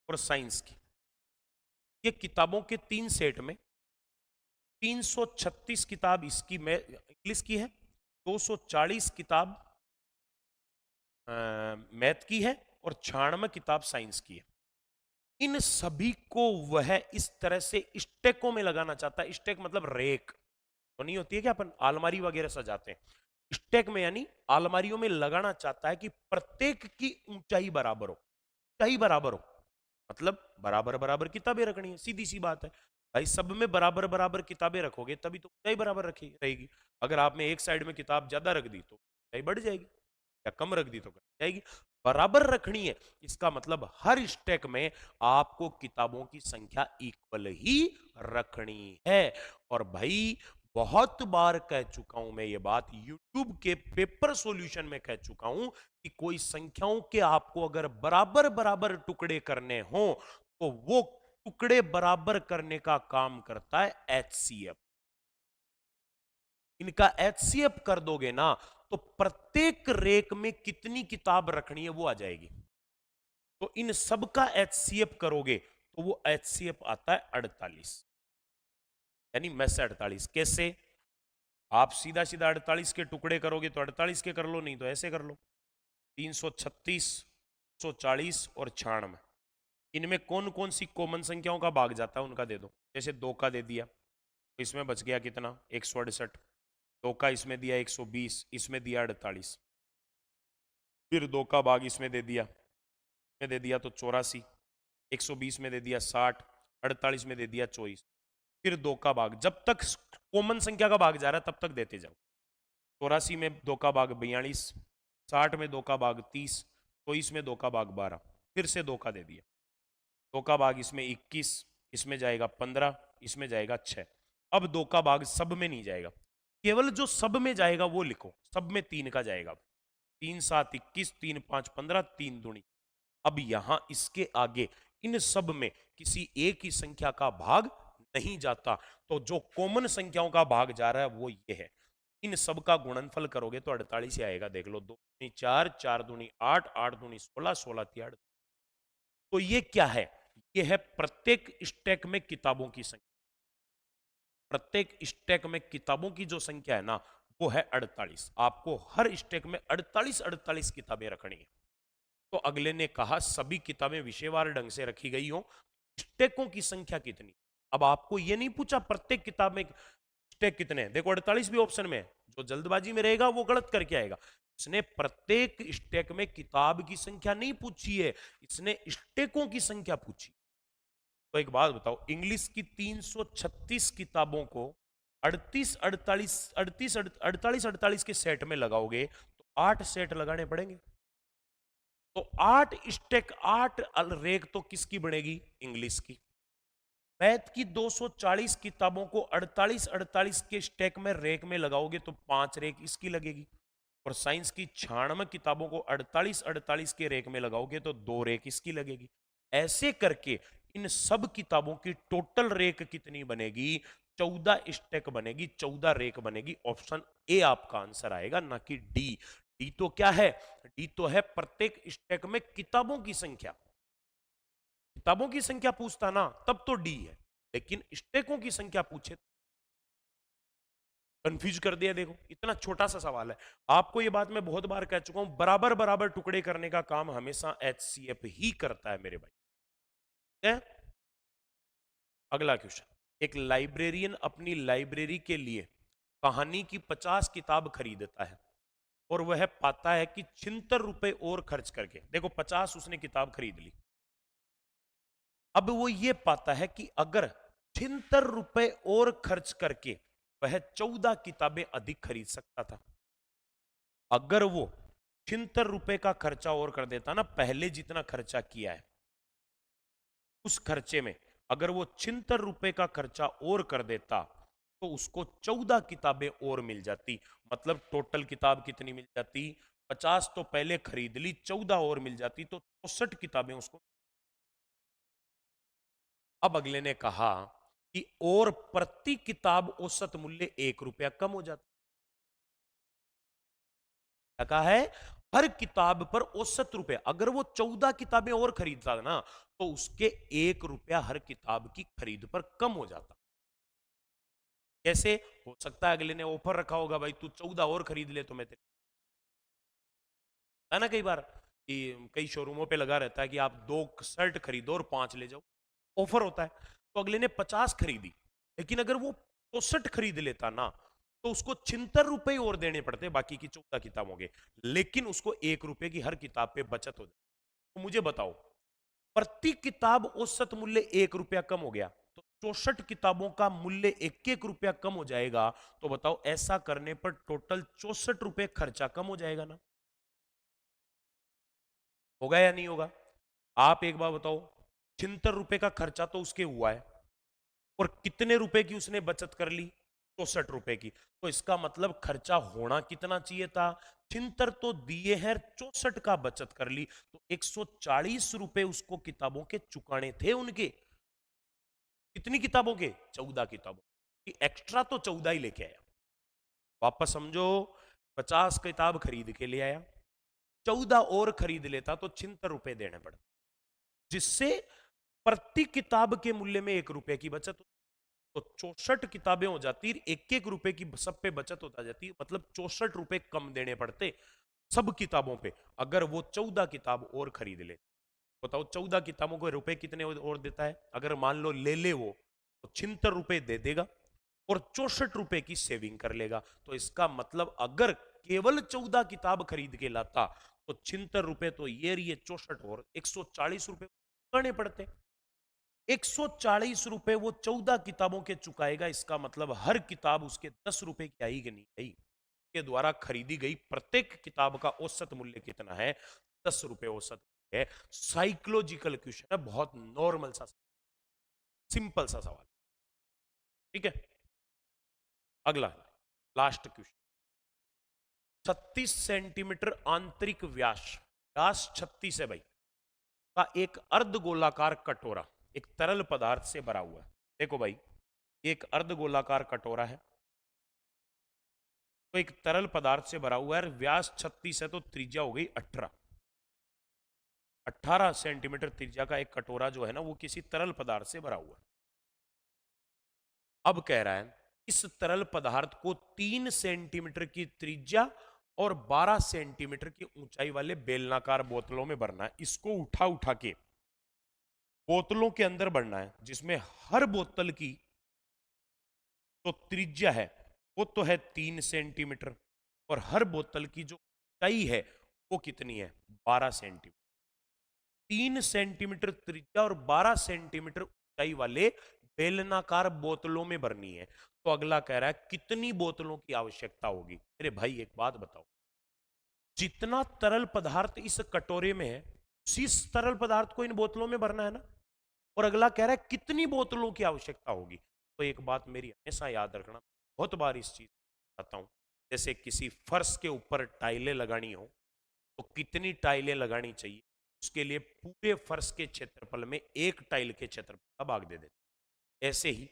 और साइंस की, ये किताबों के 3 सेट में 336 किताब इसकी इंग्लिश की है, 240 किताब मैथ की है और 96 किताब साइंस की है। इन सभी को वह इस तरह से स्टेकों में लगाना चाहता है। स्टेक मतलब रेक तो नहीं होती है क्या, अपन अलमारी वगैरह सजाते हैं, स्टेक में यानी अलमारियों में लगाना चाहता है कि प्रत्येक की ऊंचाई बराबर हो, ऊंचाई बराबर हो, मतलब बराबर बराबर किताबें रखनी है, सीधी सी बात है भाई। सब में बराबर बराबर किताबें रखोगे तभी तो ऊंचाई बराबर रखी रहेगी। अगर आपने एक साइड में किताब ज्यादा रख दी तो ऊंचाई बढ़ जाएगी, या कम रख दी तो घट जाएगी। बराबर रखनी है, इसका मतलब हर स्टैक में आपको किताबों की संख्या इक्वल ही रखनी है। और भाई बहुत बार कह चुका हूं मैं ये बात, YouTube के पेपर सॉल्यूशन में कह चुका हूं कि कोई संख्याओं के आपको अगर बराबर बराबर टुकड़े करने हो तो वो टुकड़े बराबर करने का काम करता है HCF। इनका HCF कर दोगे ना तो प्रत्येक रेक में कितनी किताब रखनी है वो आ जाएगी। तो इन सब का HCF करोगे तो वो HCF आता है 48, यानी में से 48। कैसे? आप सीधा सीधा 48 के टुकड़े करोगे तो 48 के कर लो, नहीं तो ऐसे कर लो, 336, 140 और 96। इनमें कौन कौन सी कॉमन संख्याओं का भाग जाता है उनका दे दो। जैसे 2 का दे दिया तो इसमें बच गया कितना? 168। 2 का इसमें दिया 120, इसमें दिया 48। फिर 2 का भाग इसमें दे दिया, में दे दिया तो 84, 120 में दे दिया 60, 48 में दे दिया 24। फिर 2 का भाग, जब तक कॉमन संख्या का भाग जा रहा है तब तक देते जाओ। 84 में 2 का भाग 42, 60 में 2 का भाग 30, 24 में 2 का भाग 12, फिर से 2 का दे दिया। 2 का भाग इसमें 21, इसमें जाएगा 15, इसमें जाएगा 6। अब 2 का भाग सब में नहीं जाएगा, केवल जो सब में जाएगा वो लिखो। सब में 3 का जाएगा, 3 7 21, 3 5 15, 3 दूनी। अब यहां इसके आगे इन सब में किसी एक ही संख्या का भाग नहीं जाता, तो जो कॉमन संख्याओं का भाग जा रहा है वो ये है। इन सब का गुणनफल करोगे तो 48 ही आएगा। देख लो, 2 दूनी 4, 4 दूनी 8, 8 दूनी 16, 16 तियाड़। तो ये क्या है? ये है प्रत्येक स्टैक में किताबों की संख्या। प्रत्येक स्टैक में किताबों की जो संख्या है ना, वो है 48। आपको हर स्टैक में 48 48 किताबें रखनी है। तो अगले ने कहा सभी किताबें विषयवार ढंग से रखी गई हो, स्टैकों की संख्या कितनी? अब आपको यह नहीं पूछा प्रत्येक किताब में स्टैक कितने हैं। देखो 48 भी ऑप्शन में है, जो जल्दबाजी में रहेगा वो गलत करके आएगा। इसने प्रत्येक स्टैक में किताब की संख्या नहीं पूछी है, इसने स्टैकों की संख्या पूछी। तो एक बात बताओ, इंग्लिश की 336 किताबों को 38 48 38 48 48 के सेट में लगाओगे तो 8 सेट लगाने पड़ेंगे। तो 8 स्टैक 8 रेक तो किसकी बनेगी? इंग्लिश की। मैथ की 240 किताबों को 48 48 के स्टैक में रेक में लगाओगे तो 5 रेक इसकी लगेगी। और साइंस की 96 किताबों को 48 48 के रेक में लगाओगे तो 2 रेक इसकी लगेगी। ऐसे करके इन सब किताबों की टोटल रेक कितनी बनेगी? 14 स्टैक बनेगी, 14 रेक बनेगी। ऑप्शन ए आपका आंसर आएगा, ना कि डी। डी तो क्या है? डी तो है प्रत्येक स्टैक में किताबों की संख्या। किताबों की संख्या पूछता ना तब तो डी है, लेकिन स्टैकों की संख्या पूछे कंफ्यूज कर दिया। देखो इतना छोटा सा सवाल है। आपको ये बात मैं बहुत बार कह चुका हूं, बराबर बराबर टुकड़े करने का काम हमेशा एचसीएफ ही करता है मेरे भाई। है? अगला क्वेश्चन, एक लाइब्रेरियन अपनी लाइब्रेरी के लिए कहानी की 50 किताब खरीदता है और वह पाता है कि 76 रुपए और खर्च करके, देखो 50 उसने किताब खरीद ली, अब वो ये पाता है कि अगर 76 रुपए और खर्च करके वह 14 किताबें अधिक खरीद सकता था। अगर वो 76 रुपए का खर्चा और कर देता ना, पहले जितना खर्चा किया है उस खर्चे में अगर वो 76 रुपए का खर्चा और कर देता तो उसको 14 किताबें और मिल जाती। मतलब टोटल किताब कितनी मिल जाती? 50 तो पहले खरीद ली, 14 और मिल जाती तो 64 किताबें उसको। अब अगले ने कहा कि और प्रति किताब औसत मूल्य 1 रुपया कम हो जाता। कहा है हर किताब पर औसत रुपए, अगर वो 14 किताबें और खरीदता ना तो उसके 1 रुपया हर किताब की खरीद पर कम हो जाता। कैसे हो सकता है? अगले ने ऑफर रखा होगा, भाई तू 14 और खरीद ले तो मैं तेरे, है ना, कई बार कि कई शोरूमों पे लगा रहता है कि आप 2 शर्ट खरीदो और 5 ले जाओ, ऑफर होता है। तो अगले ने 50 खरीदी, लेकिन अगर वो 64 खरीद लेता ना तो उसको 76 रुपए और देने पड़ते बाकी की 14 किताबों के, लेकिन उसको 1 रुपए की हर किताब पे बचत हो जाती। तो मुझे बताओ, प्रति किताब औसत मूल्य 1 रुपया कम हो गया तो 64 किताबों का मूल्य 1 रुपया कम हो जाएगा। तो बताओ ऐसा करने पर टोटल 64 रुपए खर्चा कम हो जाएगा ना? होगा या नहीं होगा? आप एक बार बताओ, 76 रुपए का खर्चा तो उसके हुआ है और कितने रुपए की उसने बचत कर ली? 64 रुपए की। तो इसका मतलब खर्चा होना कितना चाहिए था? 76 तो दिए हैं, 64 का बचत कर ली तो 140 रुपए उसको किताबों के चुकाने थे उनके। कितनी किताबों के? 14 किताबों की। एक्स्ट्रा तो 14 ही लेके आया। वापस समझो, 50 किताब खरीद के ले आया, 14 और खरीद लेता तो 76 रुपए देने पड़ते, जिससे प्रति किताब के मूल्य में 1 रुपए की बचत। तो 64 किताबें हो जाती, 1 रुपए की सब पे बचत होता जाती, मतलब 64 रुपए कम देने पड़ते सब किताबों पे अगर वो 14 किताब और खरीद ले। बताओ 14 किताबों को रुपए कितने और देता है? अगर मान लो ले ले वो तो 76 रुपए दे देगा और 64 रुपए की सेविंग कर लेगा। तो इसका मतलब अगर केवल 14 किताब खरीद के लाता तो 76 रुपए तो ये रही, 64 और 140 रुपए करने पड़ते। 140 रुपए वो 14 किताबों के चुकाएगा। इसका मतलब हर किताब उसके 10 रुपए की आई कि नहीं आई? के द्वारा खरीदी गई प्रत्येक किताब का औसत मूल्य कितना है? 10 रुपए औसत है। साइकोलॉजिकल क्वेश्चन है, बहुत नॉर्मल सा, सिंपल सा सवाल। ठीक है, अगला लास्ट क्वेश्चन। 36 सेंटीमीटर आंतरिक व्यास, व्यास 36 है भाई, का एक अर्धगोलाकार कटोरा एक तरल पदार्थ से भरा हुआ है। देखो भाई, एक अर्धगोलाकार कटोरा है, तो एक तरल पदार्थ से भरा हुआ है, व्यास 36 है तो त्रिज्या हो गई 18। 18 सेंटीमीटर त्रिज्या का एक कटोरा जो है ना वो किसी तरल पदार्थ से भरा हुआ है। अब कह रहा है इस तरल पदार्थ को 3 सेंटीमीटर की त्रिज्या और 12 सेंटीमीटर की ऊंचाई वाले बेलनाकार बोतलों में भरना है। इसको उठा उठा के बोतलों के अंदर भरना है, जिसमें हर बोतल की तो त्रिज्या है वो तो है 3 सेंटीमीटर और हर बोतल की जो ऊंचाई है वो कितनी है, 12 सेंटीमीटर। 3 सेंटीमीटर त्रिज्या और 12 सेंटीमीटर ऊंचाई वाले बेलनाकार बोतलों में भरनी है। तो अगला कह रहा है कितनी बोतलों की आवश्यकता होगी। अरे भाई एक बात बताओ, जितना तरल पदार्थ इस कटोरे में है उसी तरल पदार्थ को इन बोतलों में भरना है ना। और अगला कह रहा है कितनी बोतलों की आवश्यकता होगी। तो एक बात मेरी हमेशा याद रखना, बहुत बार इस चीज बताता हूं, जैसे किसी फर्श के ऊपर टाइलें लगानी हो तो कितनी टाइलें लगानी चाहिए, उसके लिए पूरे फर्श के क्षेत्रफल में एक टाइल के क्षेत्रफल का भाग दे देते। ऐसे ही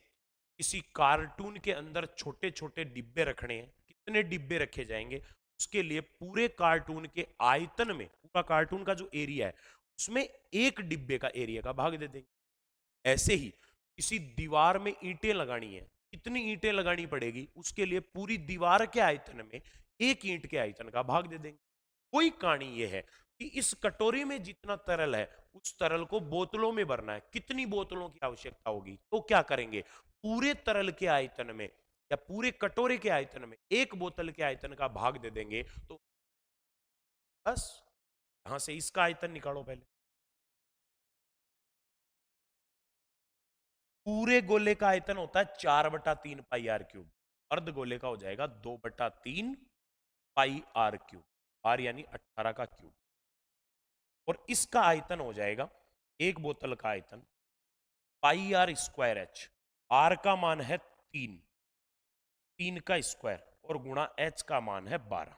किसी कार्टून के अंदर छोटे छोटे डिब्बे रखने हैं, कितने डिब्बे रखे जाएंगे, उसके लिए पूरे कार्टून के आयतन में पूरा कार्टून का जो एरिया है उसमें एक डिब्बे का एरिया का भाग दे देंगे। ऐसे ही किसी दीवार में ईंटें लगानी है, कितनी ईंटें लगानी पड़ेगी, उसके लिए पूरी दीवार के आयतन में एक ईंट के आयतन का भाग दे देंगे। कोई कहानी यह है कि इस कटोरी में जितना तरल है उस तरल को बोतलों में भरना है, कितनी बोतलों की आवश्यकता होगी। तो क्या करेंगे, पूरे तरल के आयतन में या पूरे कटोरे के आयतन में एक बोतल के आयतन का भाग दे देंगे। तो बस यहां से इसका आयतन निकालो पहले। पूरे गोले का आयतन होता है 4/3 पाई आर क्यूब, अर्ध गोले का हो जाएगा 2/3 पाई आर क्यूब, आर यानी 18 का क्यूब। और इसका आयतन हो जाएगा, एक बोतल का आयतन पाई आर स्क्वायर एच, आर का मान है 3, 3 का स्क्वायर और गुणा एच का मान है 12।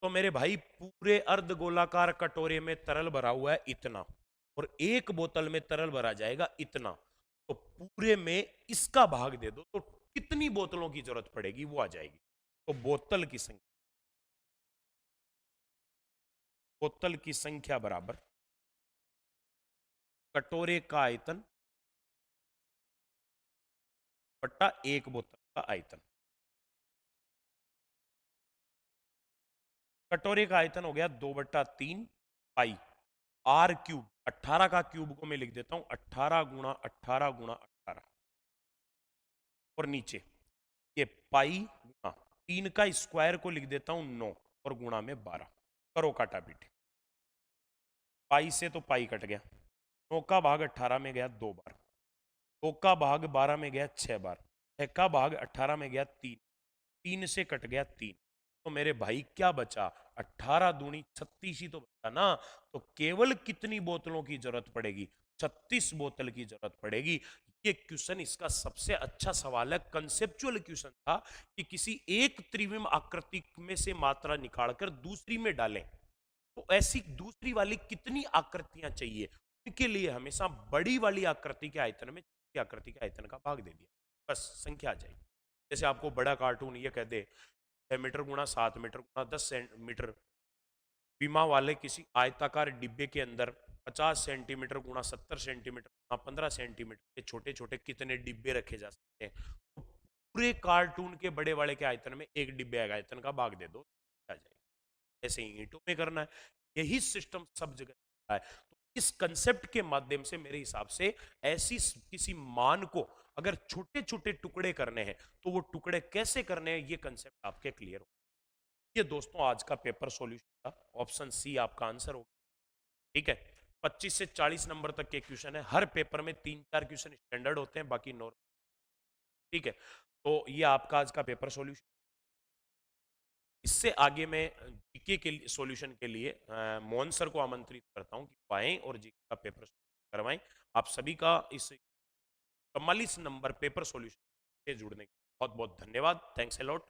तो मेरे भाई पूरे अर्ध गोलाकार कटोरे में तरल भरा हुआ है इतना और एक बोतल में तरल भरा जाएगा इतना। तो पूरे में इसका भाग दे दो तो कितनी बोतलों की जरूरत पड़ेगी वो आ जाएगी। तो बोतल की संख्या बराबर कटोरे का आयतन बट्टा एक बोतल का आयतन। कटोरे का आयतन हो गया 2/3 पाई आर क्यूब, 18 का क्यूब को मैं लिख देता हूं 18 गुणा 18 गुणा 18 और नीचे ये पाई गुणा 3 का स्क्वायर को लिख देता हूं 9 और गुणा में 12। करो काटा पीटे, पाई से तो पाई कट गया, 9 का भाग 18 में गया 2 बार, 2 का भाग 12 में गया 6 बार, 6 का भाग 18 में गया 3, 3 से कट गया 3। तो मेरे भाई क्या बचा, 18 दूनी 36 ही तो बचा ना। तो केवल कितनी बोतलों की जरूरत पड़ेगी, 36 बोतल की जरूरत पड़ेगी। ये क्वेश्चन इसका सबसे अच्छा सवाल है, कंसेप्चुअल क्वेश्चन था कि किसी एक त्रिविम आकृति में से मात्रा निकालकर दूसरी में डालें तो ऐसी दूसरी वाली कितनी आकृतियां चाहिए, उनके लिए हमेशा बड़ी वाली आकृति के आयतन में छोटी आकृति के आयतन का भाग दे दिया, बस संख्या आ जाएगी। जैसे आपको बड़ा कार्टून ये कह दे 6 मीटर गुणा 7 मीटर गुणा 10 मीटर, विमा वाले किसी आयताकार डिब्बे के अंदर 50 सेंटीमीटर गुणा 70 सेंटीमीटर गुणा 15 सेंटीमीटर के छोटे छोटे कितने डिब्बे रखे जा सकते हैं। तो पूरे कार्टून के बड़े वाले के आयतन में एक डिब्बे का आयतन का भाग दे दो, आ जाएगा। ऐसे ही ईंटों में करना है, यही सिस्टम सब जगह है। तो इस कंसेप्ट के माध्यम से मेरे हिसाब से ऐसी किसी मान को अगर छोटे छोटे टुकड़े करने हैं तो वो टुकड़े कैसे करने हैं ये कंसेप्ट आपके क्लियर हो। ये दोस्तों आज का पेपर सॉल्यूशन था, ऑप्शन सी आपका आंसर होगा। ठीक है, 25 से 40 नंबर तक के क्वेश्चन है, हर पेपर में 3-4 क्वेश्चन स्टैंडर्ड होते हैं, बाकी नॉर्मल। ठीक है, तो ये आपका आज का पेपर सॉल्यूशन। इससे आगे मैं जीके के सॉल्यूशन के लिए मोहन सर को आमंत्रित करता हूं कि वो आएं और जीके का पेपर करवाएं। आप सभी का इस 44 नंबर पेपर सॉल्यूशन से जुड़ने के बहुत बहुत धन्यवाद। Thanks a lot.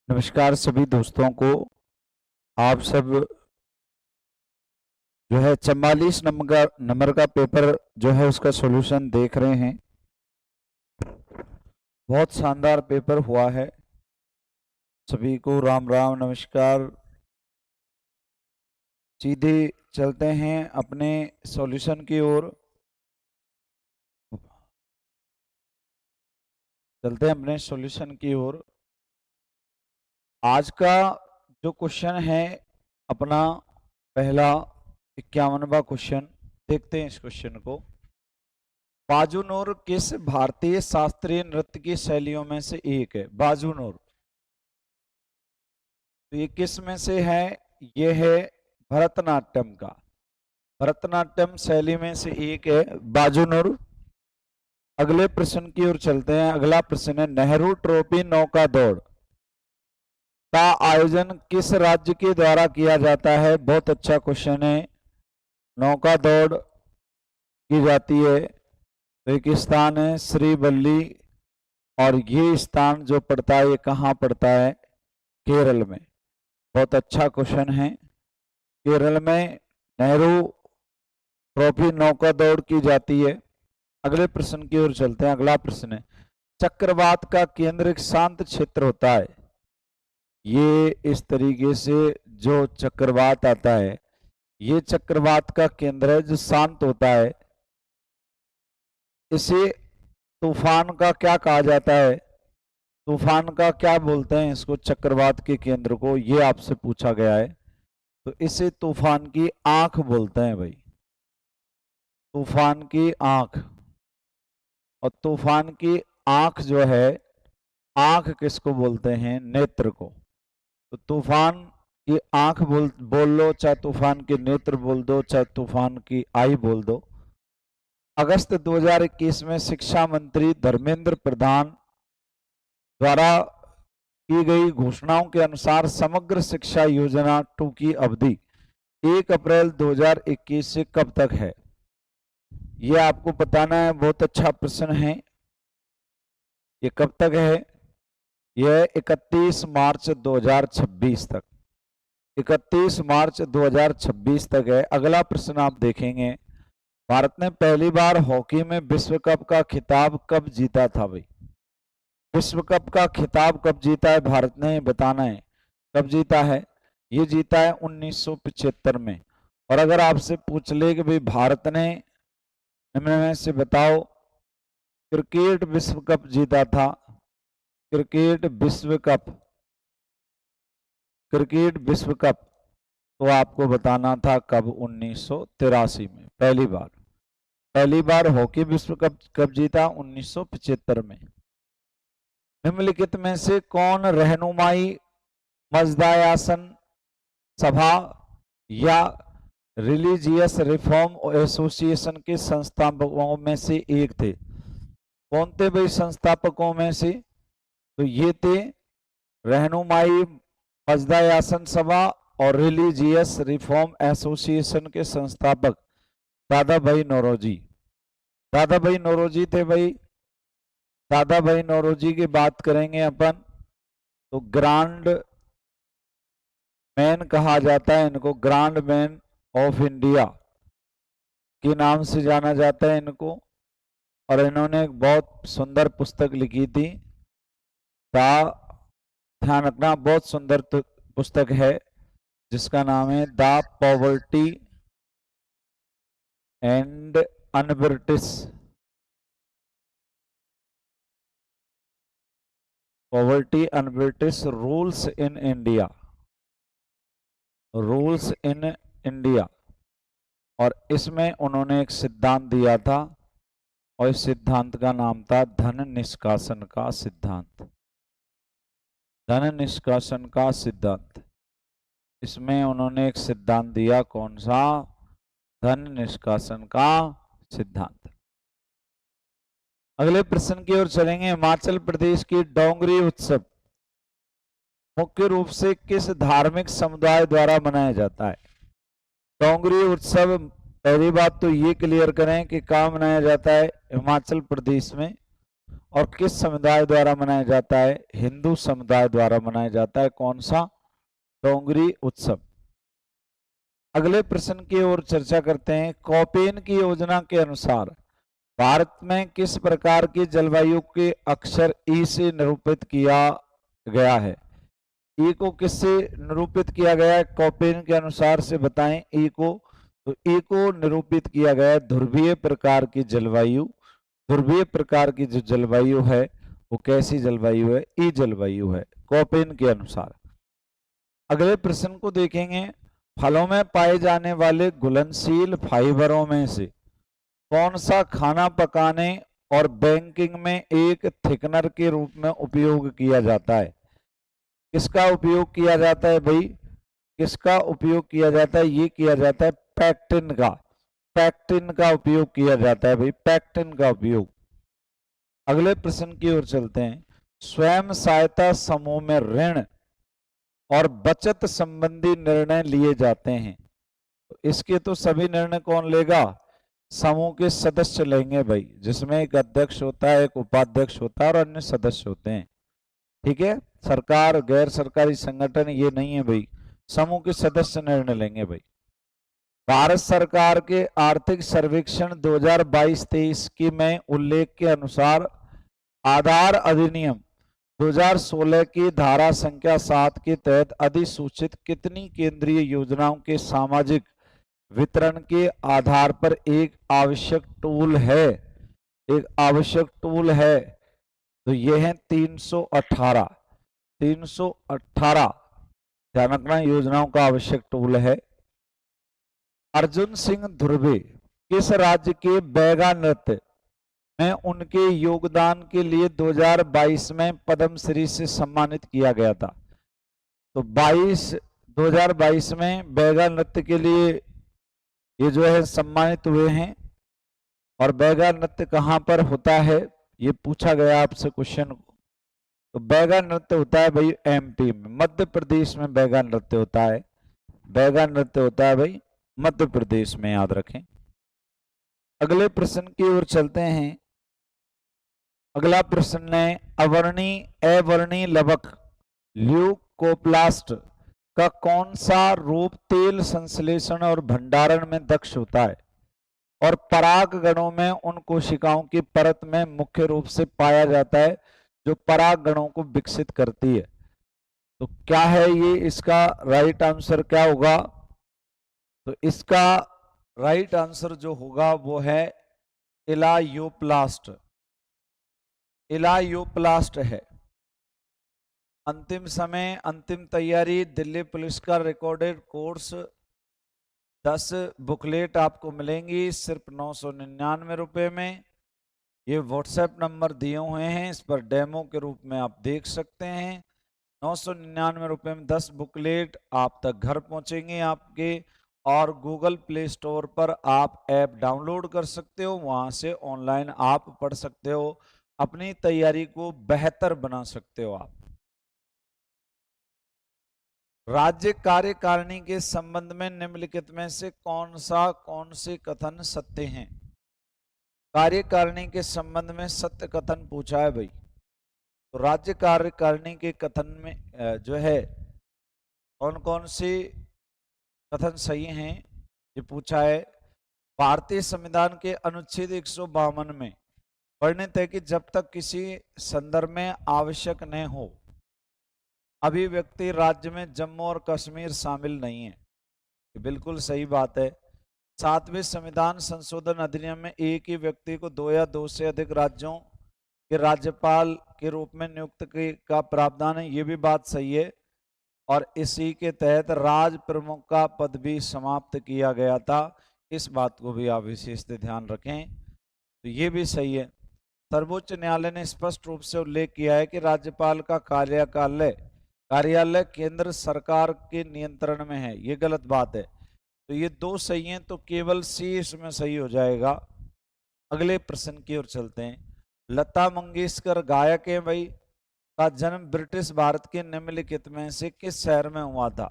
नमस्कार सभी दोस्तों को। आप सब जो है 44 नंबर का पेपर जो है उसका सॉल्यूशन देख रहे हैं। बहुत शानदार पेपर हुआ है। सभी को राम राम नमस्कार। सीधे चलते हैं अपने सॉल्यूशन की ओर। आज का जो क्वेश्चन है अपना पहला 51वां क्वेश्चन, देखते हैं इस क्वेश्चन को। बाजूनोर किस भारतीय शास्त्रीय नृत्य की शैलियों में से एक है? बाजूनोर, तो ये किस में से है? ये है भरतनाट्यम का। भरतनाट्यम शैली में से एक है बाजूनोर। अगले प्रश्न की ओर चलते हैं। अगला प्रश्न है, नेहरू ट्रॉफी नौका दौड़ का आयोजन किस राज्य के द्वारा किया जाता है? बहुत अच्छा क्वेश्चन है। नौका दौड़ की जाती है तो एक स्थान है श्रीवल्ली, और ये स्थान जो पड़ता है ये कहाँ पड़ता है? केरल में। बहुत अच्छा क्वेश्चन है। केरल में नेहरू ट्रॉफी नौका दौड़ की जाती है। अगले प्रश्न की ओर चलते हैं। अगला प्रश्न है, चक्रवात का केंद्र एक शांत क्षेत्र होता है। ये इस तरीके से जो चक्रवात आता है, ये चक्रवात का केंद्र है जो शांत होता है। इसे तूफान का क्या कहा जाता है? तूफान का क्या बोलते हैं इसको, चक्रवात के केंद्र को? ये आपसे पूछा गया है। तो इसे तूफान की आंख बोलते हैं भाई, तूफान की आंख। और तूफान की आंख जो है, आंख किसको बोलते हैं? नेत्र को। तो तूफान की आंख बोल लो, चाहे तूफान के नेत्र बोल दो, चाहे तूफान की आई बोल दो। अगस्त 2021 में शिक्षा मंत्री धर्मेंद्र प्रधान द्वारा की गई घोषणाओं के अनुसार समग्र शिक्षा योजना 2 की अवधि 1 अप्रैल 2021 से कब तक है? ये आपको बताना है। बहुत अच्छा प्रश्न है। ये कब तक है? यह 31 मार्च 2026 तक। 31 मार्च 2026 तक है। अगला प्रश्न आप देखेंगे, भारत ने पहली बार हॉकी में विश्व कप का खिताब कब जीता था भाई? विश्व कप का खिताब कब जीता है भारत ने? बताना है कब जीता है। ये जीता है 1975 में। और अगर आपसे पूछ ले कि भाई भारत ने इनमें में से बताओ क्रिकेट विश्व कप जीता था, क्रिकेट विश्व कप, क्रिकेट विश्व कप, तो आपको बताना था कब? 1983 में पहली बार हॉकी विश्व कप कब जीता? 1975 में। निम्नलिखित में से कौन रहनुमाई मजदायासन सभा या रिलीजियस रिफॉर्म एसोसिएशन के संस्थापकों में से एक थे? कौन थे भाई संस्थापकों में से? तो ये थे रहनुमाई मजदायासन सभा और रिलीजियस रिफॉर्म एसोसिएशन के संस्थापक दादा भाई नौरोजी। दादा भाई नौरोजी थे भाई। दादा भाई नौरोजी की बात करेंगे अपन तो ग्रांड मैन कहा जाता है इनको, ग्रांड मैन ऑफ इंडिया के नाम से जाना जाता है इनको। और इन्होंने एक बहुत सुंदर पुस्तक लिखी थी, ध्यान रखना, बहुत सुंदर पुस्तक है जिसका नाम है the poverty and un-British poverty un-British rules in India, rules in India. और इसमें उन्होंने एक सिद्धांत दिया था और इस सिद्धांत का नाम था धन निष्कासन का सिद्धांत। धन निष्कासन का सिद्धांत। इसमें उन्होंने एक सिद्धांत दिया, कौन सा? धन निष्कासन का सिद्धांत। अगले प्रश्न की ओर चलेंगे। हिमाचल प्रदेश की डोंगरी उत्सव मुख्य रूप से किस धार्मिक समुदाय द्वारा मनाया जाता है? डोंगरी उत्सव, पहली बात तो ये क्लियर करें कि कहाँ मनाया जाता है? हिमाचल प्रदेश में। और किस समुदाय द्वारा मनाया जाता है? हिंदू समुदाय द्वारा मनाया जाता है। कौन सा? डोंगरी उत्सव। अगले प्रश्न की ओर चर्चा करते हैं। कोपेन की योजना के अनुसार भारत में किस प्रकार की जलवायु के अक्षर ई से निरूपित किया गया है? ई को किससे निरूपित किया गया है कोपेन के अनुसार से बताएं ई को? तो ई को निरूपित किया गया है ध्रुवीय प्रकार की जलवायु। ध्रुवीय प्रकार की जो जलवायु है वो कैसी जलवायु है? ई जलवायु है कोपेन के अनुसार। अगले प्रश्न को देखेंगे। फलों में पाए जाने वाले घुलनशील फाइबरों में से कौन सा खाना पकाने और बेकिंग में एक थिकनर के रूप में उपयोग किया जाता है? किसका उपयोग किया जाता है भाई? किसका उपयोग किया जाता है? ये किया जाता है पैक्टिन का। पैक्टिन का उपयोग किया जाता है भाई, पैक्टिन का उपयोग। अगले प्रश्न की ओर चलते हैं। स्वयं सहायता समूह में ऋण और बचत संबंधी निर्णय लिए जाते हैं, तो इसके तो सभी निर्णय कौन लेगा? समूह के सदस्य लेंगे भाई, जिसमें एक अध्यक्ष होता है, एक उपाध्यक्ष होता है और अन्य सदस्य होते हैं। ठीक है, सरकार गैर सरकारी संगठन ये नहीं है भाई, समूह के सदस्य निर्णय लेंगे भाई। भारत सरकार के आर्थिक सर्वेक्षण 2022-23 की में उल्लेख के अनुसार आधार अधिनियम 2016 की धारा संख्या 7 के तहत अधिसूचित कितनी केंद्रीय योजनाओं के सामाजिक वितरण के आधार पर एक आवश्यक टूल है? एक आवश्यक टूल है तो यह है 318। 318 ध्यान रखना, योजनाओं का आवश्यक टूल है। अर्जुन सिंह ध्रुवे किस राज्य के बैगा नृत्य में उनके योगदान के लिए 2022 में पद्मश्री से सम्मानित किया गया था? तो 2022 में बैगा नृत्य के लिए ये जो है सम्मानित हुए हैं। और बैगा नृत्य कहाँ पर होता है ये पूछा गया आपसे क्वेश्चन को। तो बैगा नृत्य होता है भाई एमपी में, मध्य प्रदेश में बैगा नृत्य होता है। बैगा नृत्य होता है भाई मध्य प्रदेश में, याद रखें। अगले प्रश्न की ओर चलते हैं। अगला प्रश्न है अवर्णी अवर्णी लवक ल्यूकोप्लास्ट का कौन सा रूप तेल संश्लेषण और भंडारण में दक्ष होता है और परागगणों में उन कोशिकाओं की परत में मुख्य रूप से पाया जाता है जो परागगणों को विकसित करती है? तो क्या है ये? इसका राइट आंसर क्या होगा? तो इसका राइट आंसर जो होगा वो है इलायोप्लास्ट। इलायोप्लास्ट है। अंतिम समय, अंतिम तैयारी, दिल्ली पुलिस का रिकॉर्डेड कोर्स, 10 बुकलेट आपको मिलेंगी सिर्फ 999 रुपये में। ये व्हाट्सएप नंबर दिए हुए हैं, इस पर डेमो के रूप में आप देख सकते हैं। 999 रुपये में 10 बुकलेट आप तक घर पहुंचेंगे आपके, और गूगल प्ले स्टोर पर आप ऐप डाउनलोड कर सकते हो, वहां से ऑनलाइन आप पढ़ सकते हो, अपनी तैयारी को बेहतर बना सकते हो आप। राज्य कार्यकारिणी के संबंध में निम्नलिखित में से कौन से कथन सत्य हैं? कार्यकारिणी के संबंध में सत्य कथन पूछा है भाई। तो राज्य कार्यकारिणी के कथन में जो है कौन कौन से कथन सही हैं ये पूछा है। भारतीय संविधान के अनुच्छेद 152 में वर्णित है कि जब तक किसी संदर्भ में आवश्यक न हो अभिव्यक्ति राज्य में जम्मू और कश्मीर शामिल नहीं है। ये बिल्कुल सही बात है। 7वें संविधान संशोधन अधिनियम में एक ही व्यक्ति को 2 या 2 से अधिक राज्यों के राज्यपाल के रूप में नियुक्त का प्रावधान है, ये भी बात सही है। और इसी के तहत राज प्रमुख का पद भी समाप्त किया गया था, इस बात को भी आप विशेष ध्यान रखें, तो ये भी सही है। सर्वोच्च न्यायालय ने स्पष्ट रूप से उल्लेख किया है कि राज्यपाल का कार्यालय केंद्र सरकार के नियंत्रण में है, ये गलत बात है। तो ये 2 सही हैं, तो केवल सी इसमें सही हो जाएगा। अगले प्रश्न की ओर चलते हैं। लता मंगेशकर गायक है भाई, का जन्म ब्रिटिश भारत के निम्नलिखित में से किस शहर में हुआ था?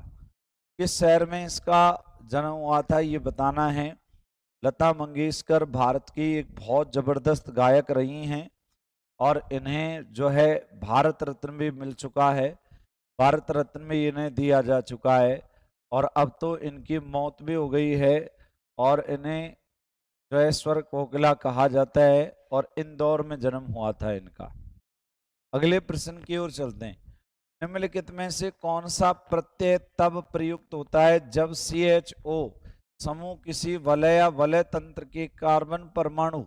किस शहर में इसका जन्म हुआ था ये बताना है। लता मंगेशकर भारत की एक बहुत जबरदस्त गायक रही हैं और इन्हें जो है भारत रत्न भी मिल चुका है, भारत रत्न भी इन्हें दिया जा चुका है। और अब तो इनकी मौत भी हो गई है और इन्हें जो है स्वर कोकिला कहा जाता है और इंदौर में जन्म हुआ था इनका। अगले प्रश्न की ओर चलते हैं। निम्नलिखित में से कौन सा प्रत्यय तब प्रयुक्त होता है जब CHO समूह किसी वलय या वलय तंत्र के कार्बन परमाणु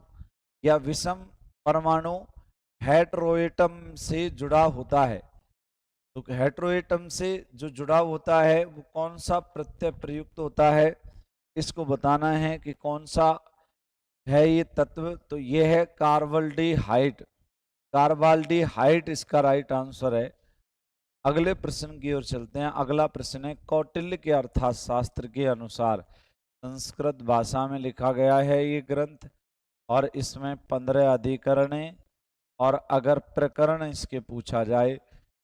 या विषम परमाणु हेटेरोएटम से जुड़ा होता है? तो हेटेरोएटम से जो जुड़ा होता है वो कौन सा प्रत्यय प्रयुक्त होता है, इसको बताना है कि कौन सा है ये तत्व। तो ये है कार्बल्डिहाइड। कार्बल्डिहाइड इसका राइट आंसर है। अगले प्रश्न की ओर चलते हैं। अगला प्रश्न है, कौटिल्य के अर्थशास्त्र के अनुसार संस्कृत भाषा में लिखा गया है ये ग्रंथ और इसमें 15 अधिकरण हैं और अगर प्रकरण इसके पूछा जाए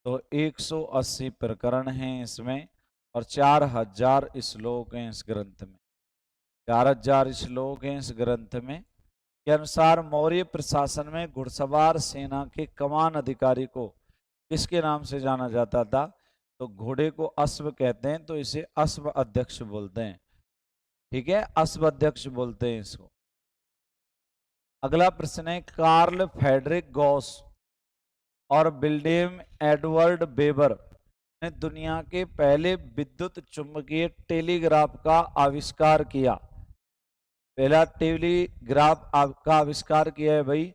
तो 180 प्रकरण हैं इसमें और 4000 श्लोक हैं इस ग्रंथ में। 4000 श्लोक हैं इस ग्रंथ में। के अनुसार मौर्य प्रशासन में घुड़सवार सेना के कमान अधिकारी को किसके नाम से जाना जाता था? तो घोड़े को अश्व कहते हैं, तो इसे अश्व अध्यक्ष बोलते हैं। ठीक है, अश्व अध्यक्ष बोलते हैं इसको। अगला प्रश्न है, कार्ल फ्रेडरिक गॉस और विल्हेम एडवर्ड वेबर ने दुनिया के पहले विद्युत चुंबकीय टेलीग्राफ का आविष्कार किया। पहला टेलीग्राफ का आविष्कार किया है भाई,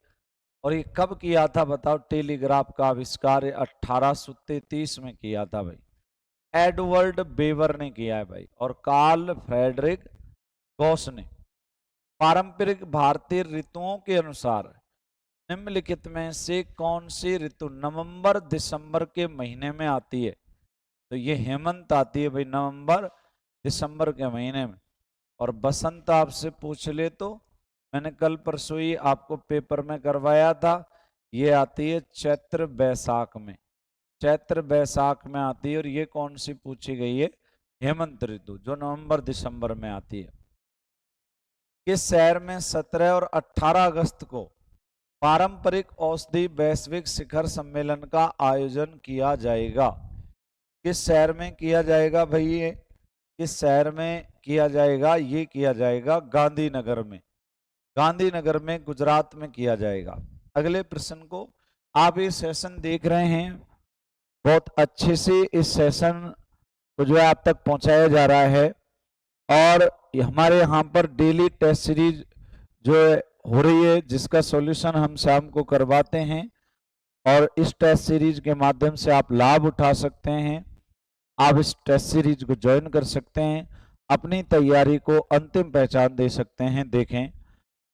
और ये कब किया था बताओ? टेलीग्राफ का आविष्कार 1833 में किया था भाई, एडवर्ड वेबर ने किया है भाई, और कार्ल फ्रेडरिक गॉस ने। पारंपरिक भारतीय ऋतुओं के अनुसार निम्नलिखित में से कौन सी ऋतु नवंबर दिसंबर के महीने में आती है? तो ये हेमंत आती है भाई, नवंबर दिसंबर के महीने में। और बसंत आपसे पूछ ले तो मैंने कल परसों ही आपको पेपर में करवाया था, ये आती है चैत्र बैसाख में। चैत्र बैसाख में आती है और ये कौन सी पूछी गई है? हेमंत ऋतु, जो नवंबर दिसंबर में आती है। किस शहर में 17 और 18 अगस्त को पारंपरिक औषधि वैश्विक शिखर सम्मेलन का आयोजन किया जाएगा? किस शहर में किया जाएगा भाई ये? किस शहर में किया जाएगा? ये किया जाएगा गांधीनगर में। गांधीनगर में, गुजरात में किया जाएगा। अगले प्रश्न को, आप ये सेशन देख रहे हैं, बहुत अच्छे से इस सेशन को जो है आप तक पहुंचाया जा रहा है और हमारे यहाँ पर डेली टेस्ट सीरीज जो हो रही है जिसका सॉल्यूशन हम शाम को करवाते हैं और इस टेस्ट सीरीज के माध्यम से आप लाभ उठा सकते हैं। आप इस टेस्ट सीरीज को ज्वाइन कर सकते हैं, अपनी तैयारी को अंतिम पहचान दे सकते हैं। देखें,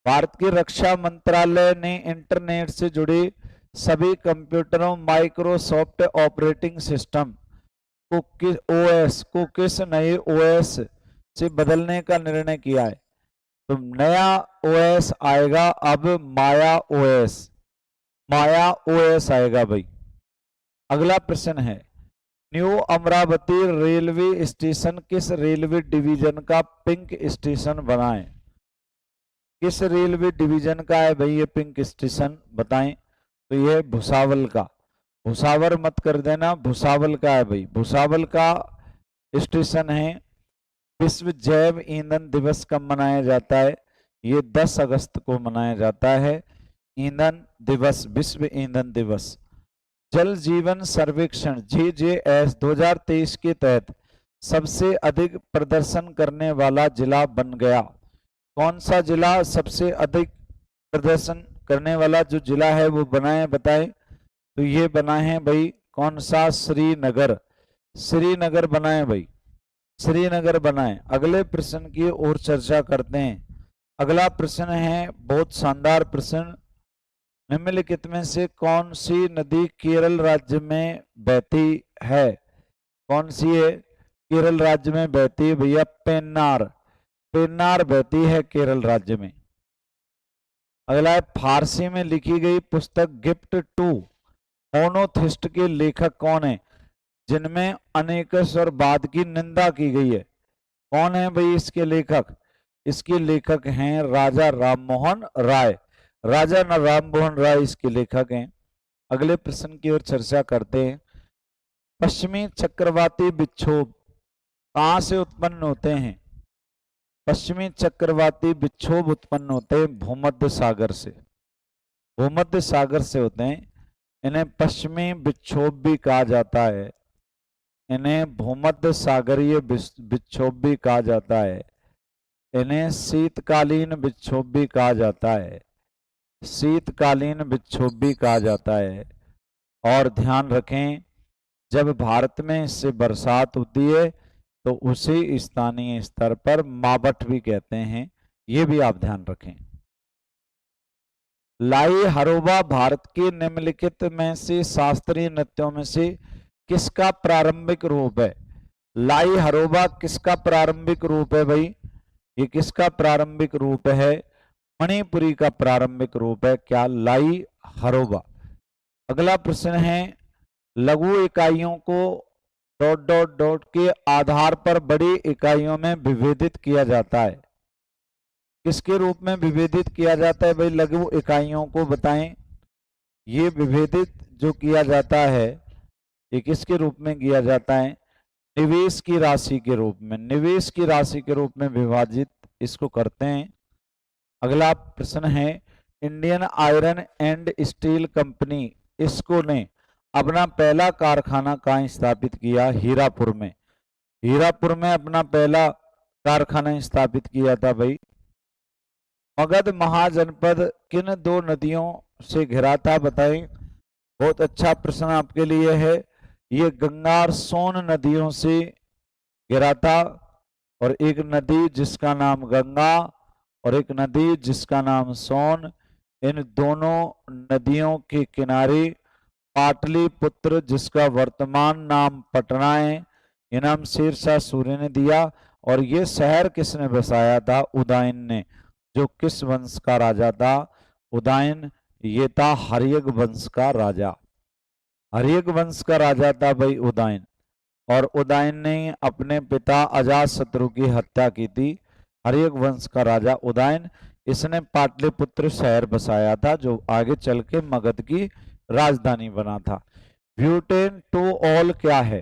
भारत के रक्षा मंत्रालय ने इंटरनेट से जुड़े सभी कंप्यूटरों माइक्रोसॉफ्ट ऑपरेटिंग सिस्टम को किस नए ओएस से बदलने का निर्णय किया है? तो नया ओएस आएगा अब माया ओएस। माया ओएस आएगा भाई। अगला प्रश्न है, न्यू अमरावती रेलवे स्टेशन किस रेलवे डिवीजन का पिंक स्टेशन बना है? किस रेलवे डिवीजन का है भाई ये पिंक स्टेशन? बताएं। तो ये भुसावल का, भुसावर मत कर देना, भुसावल का है भाई, भुसावल का स्टेशन है। विश्व जैव ईंधन दिवस कब मनाया जाता है? ये 10 अगस्त को मनाया जाता है, ईंधन दिवस, विश्व ईंधन दिवस। जल जीवन सर्वेक्षण JJS 2023 के तहत सबसे अधिक प्रदर्शन करने वाला जिला बन गया। कौन सा जिला सबसे अधिक प्रदर्शन करने वाला जो जिला है वो बना है? बताएं। तो ये बना है भाई, कौन सा? श्रीनगर। श्रीनगर बना है भाई, श्रीनगर बना है। अगले प्रश्न की ओर चर्चा करते हैं। अगला प्रश्न है बहुत शानदार प्रश्न, निम्नलिखित में से कौन सी नदी केरल राज्य में बहती है? कौन सी है केरल राज्य में बहती है भैया? पेन्नार। पेन्नार बहती है केरल राज्य में। अगला है, फारसी में लिखी गई पुस्तक गिफ्ट टू मोनोथिस्ट के लेखक कौन है जिनमें अनेकस्वरवाद की निंदा की गई है? कौन है भाई इसके लेखक? इसके लेखक हैं राजा राममोहन राय। राजा राममोहन राय इसके लेखक हैं। अगले प्रश्न की ओर चर्चा करते हैं। पश्चिमी चक्रवाती विक्षोभ कहाँ से उत्पन्न होते हैं? पश्चिमी चक्रवाती विक्षोभ उत्पन्न होते हैं भूमध्य सागर से, भूमध्य सागर से होते हैं। इन्हें पश्चिमी विक्षोभ भी कहा जाता है, इन्हें भूमध्य सागरीय विक्षोभ भी कहा जाता है, इन्हें शीतकालीन विक्षोभ भी कहा जाता है, शीतकालीन विक्षोभ भी कहा जाता है। और ध्यान रखें, जब भारत में इससे बरसात होती है तो उसे स्थानीय स्तर पर मावठ भी कहते हैं, ये भी आप ध्यान रखें। लाई हरोबा भारत के निम्नलिखित में से शास्त्रीय नृत्यों में से किसका प्रारंभिक रूप है? लाई हरोबा किसका प्रारंभिक रूप है भाई? ये किसका प्रारंभिक रूप है? मणिपुरी का प्रारंभिक रूप है क्या? लाई हरोबा। अगला प्रश्न है, लघु इकाइयों को डॉट डॉट डॉट के आधार पर बड़ी इकाइयों में विभेदित किया जाता है। किसके रूप में विभेदित किया जाता है भाई? लघु इकाइयों को बताएं। ये विभेदित जो किया जाता है ये किसके रूप में किया जाता है? निवेश की राशि के रूप में, निवेश की राशि के रूप में विभाजित इसको करते हैं। अगला प्रश्न है, Indian iron and steel company इसको ने अपना पहला कारखाना कहाँ स्थापित किया? हीरापुर में, हीरापुर में अपना पहला कारखाना स्थापित किया था भाई। मगध महाजनपद किन दो नदियों से घिरा था? बताएं। बहुत अच्छा प्रश्न आपके लिए है। ये गंगा और सोन नदियों से घिरा था, और एक नदी जिसका नाम गंगा और एक नदी जिसका नाम सोन, इन दोनों नदियों के किनारे पाटलिपुत्र जिसका वर्तमान नाम पटना है, ये नाम शेरशाह सूर्य ने दिया। और ये शहर किसने बसाया था? उदयन ने। जो किस वंश का राजा था? उदयन। ये था हर्यक वंश का राजा, हर्यक वंश का राजा था भाई उदयन। और उदयन ने अपने पिता अजातशत्रु की हत्या की थी। हर्यक वंश का राजा उदयन, इसने पाटलिपुत्र शहर बसाया था जो आगे चल के मगध की राजधानी बना था। ब्यूटेन टू ऑल क्या है?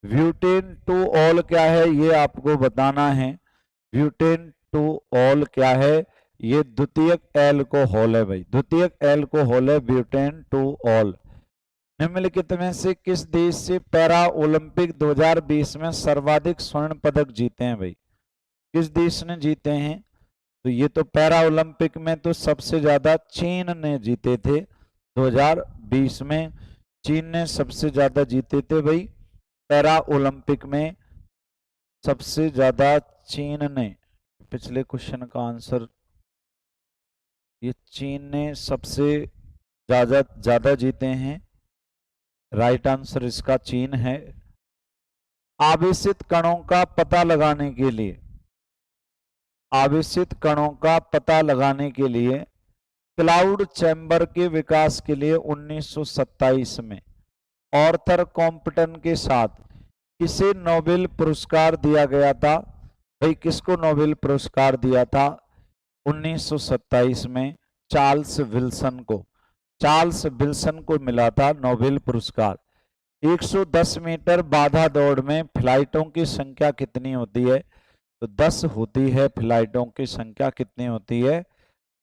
ब्यूटेन टू ऑल क्या है ये आपको बताना है। ब्यूटेन टू ऑल क्या है? ये द्वितीयक एल्कोहल है भाई, द्वितीयक एल्कोहल है ब्यूटेन टू ऑल। निम्नलिखित में से किस देश से पैरा ओलंपिक 2020 में सर्वाधिक स्वर्ण पदक जीते हैं भाई? किस देश ने जीते हैं? तो ये तो पैरा ओलंपिक में तो सबसे ज्यादा चीन ने जीते थे। 2020 में चीन ने सबसे ज्यादा जीते थे भाई पैरा ओलंपिक में, सबसे ज्यादा चीन ने। पिछले क्वेश्चन का आंसर, ये चीन ने सबसे ज्यादा जीते हैं। राइट आंसर इसका चीन है। आवेशित कणों का पता लगाने के लिए, आवेशित कणों का पता लगाने के लिए क्लाउड चैम्बर के विकास के लिए 1927 में ऑर्थर कॉम्पटन के साथ किसे नोबेल पुरस्कार दिया गया था? भाई किसको नोबेल पुरस्कार दिया था 1927 में? चार्ल्स विल्सन को, चार्ल्स विल्सन को मिला था नोबेल पुरस्कार। 110 मीटर बाधा दौड़ में फ्लाइटों की संख्या कितनी होती है? तो 10 होती है। फ्लाइटों की संख्या कितनी होती है?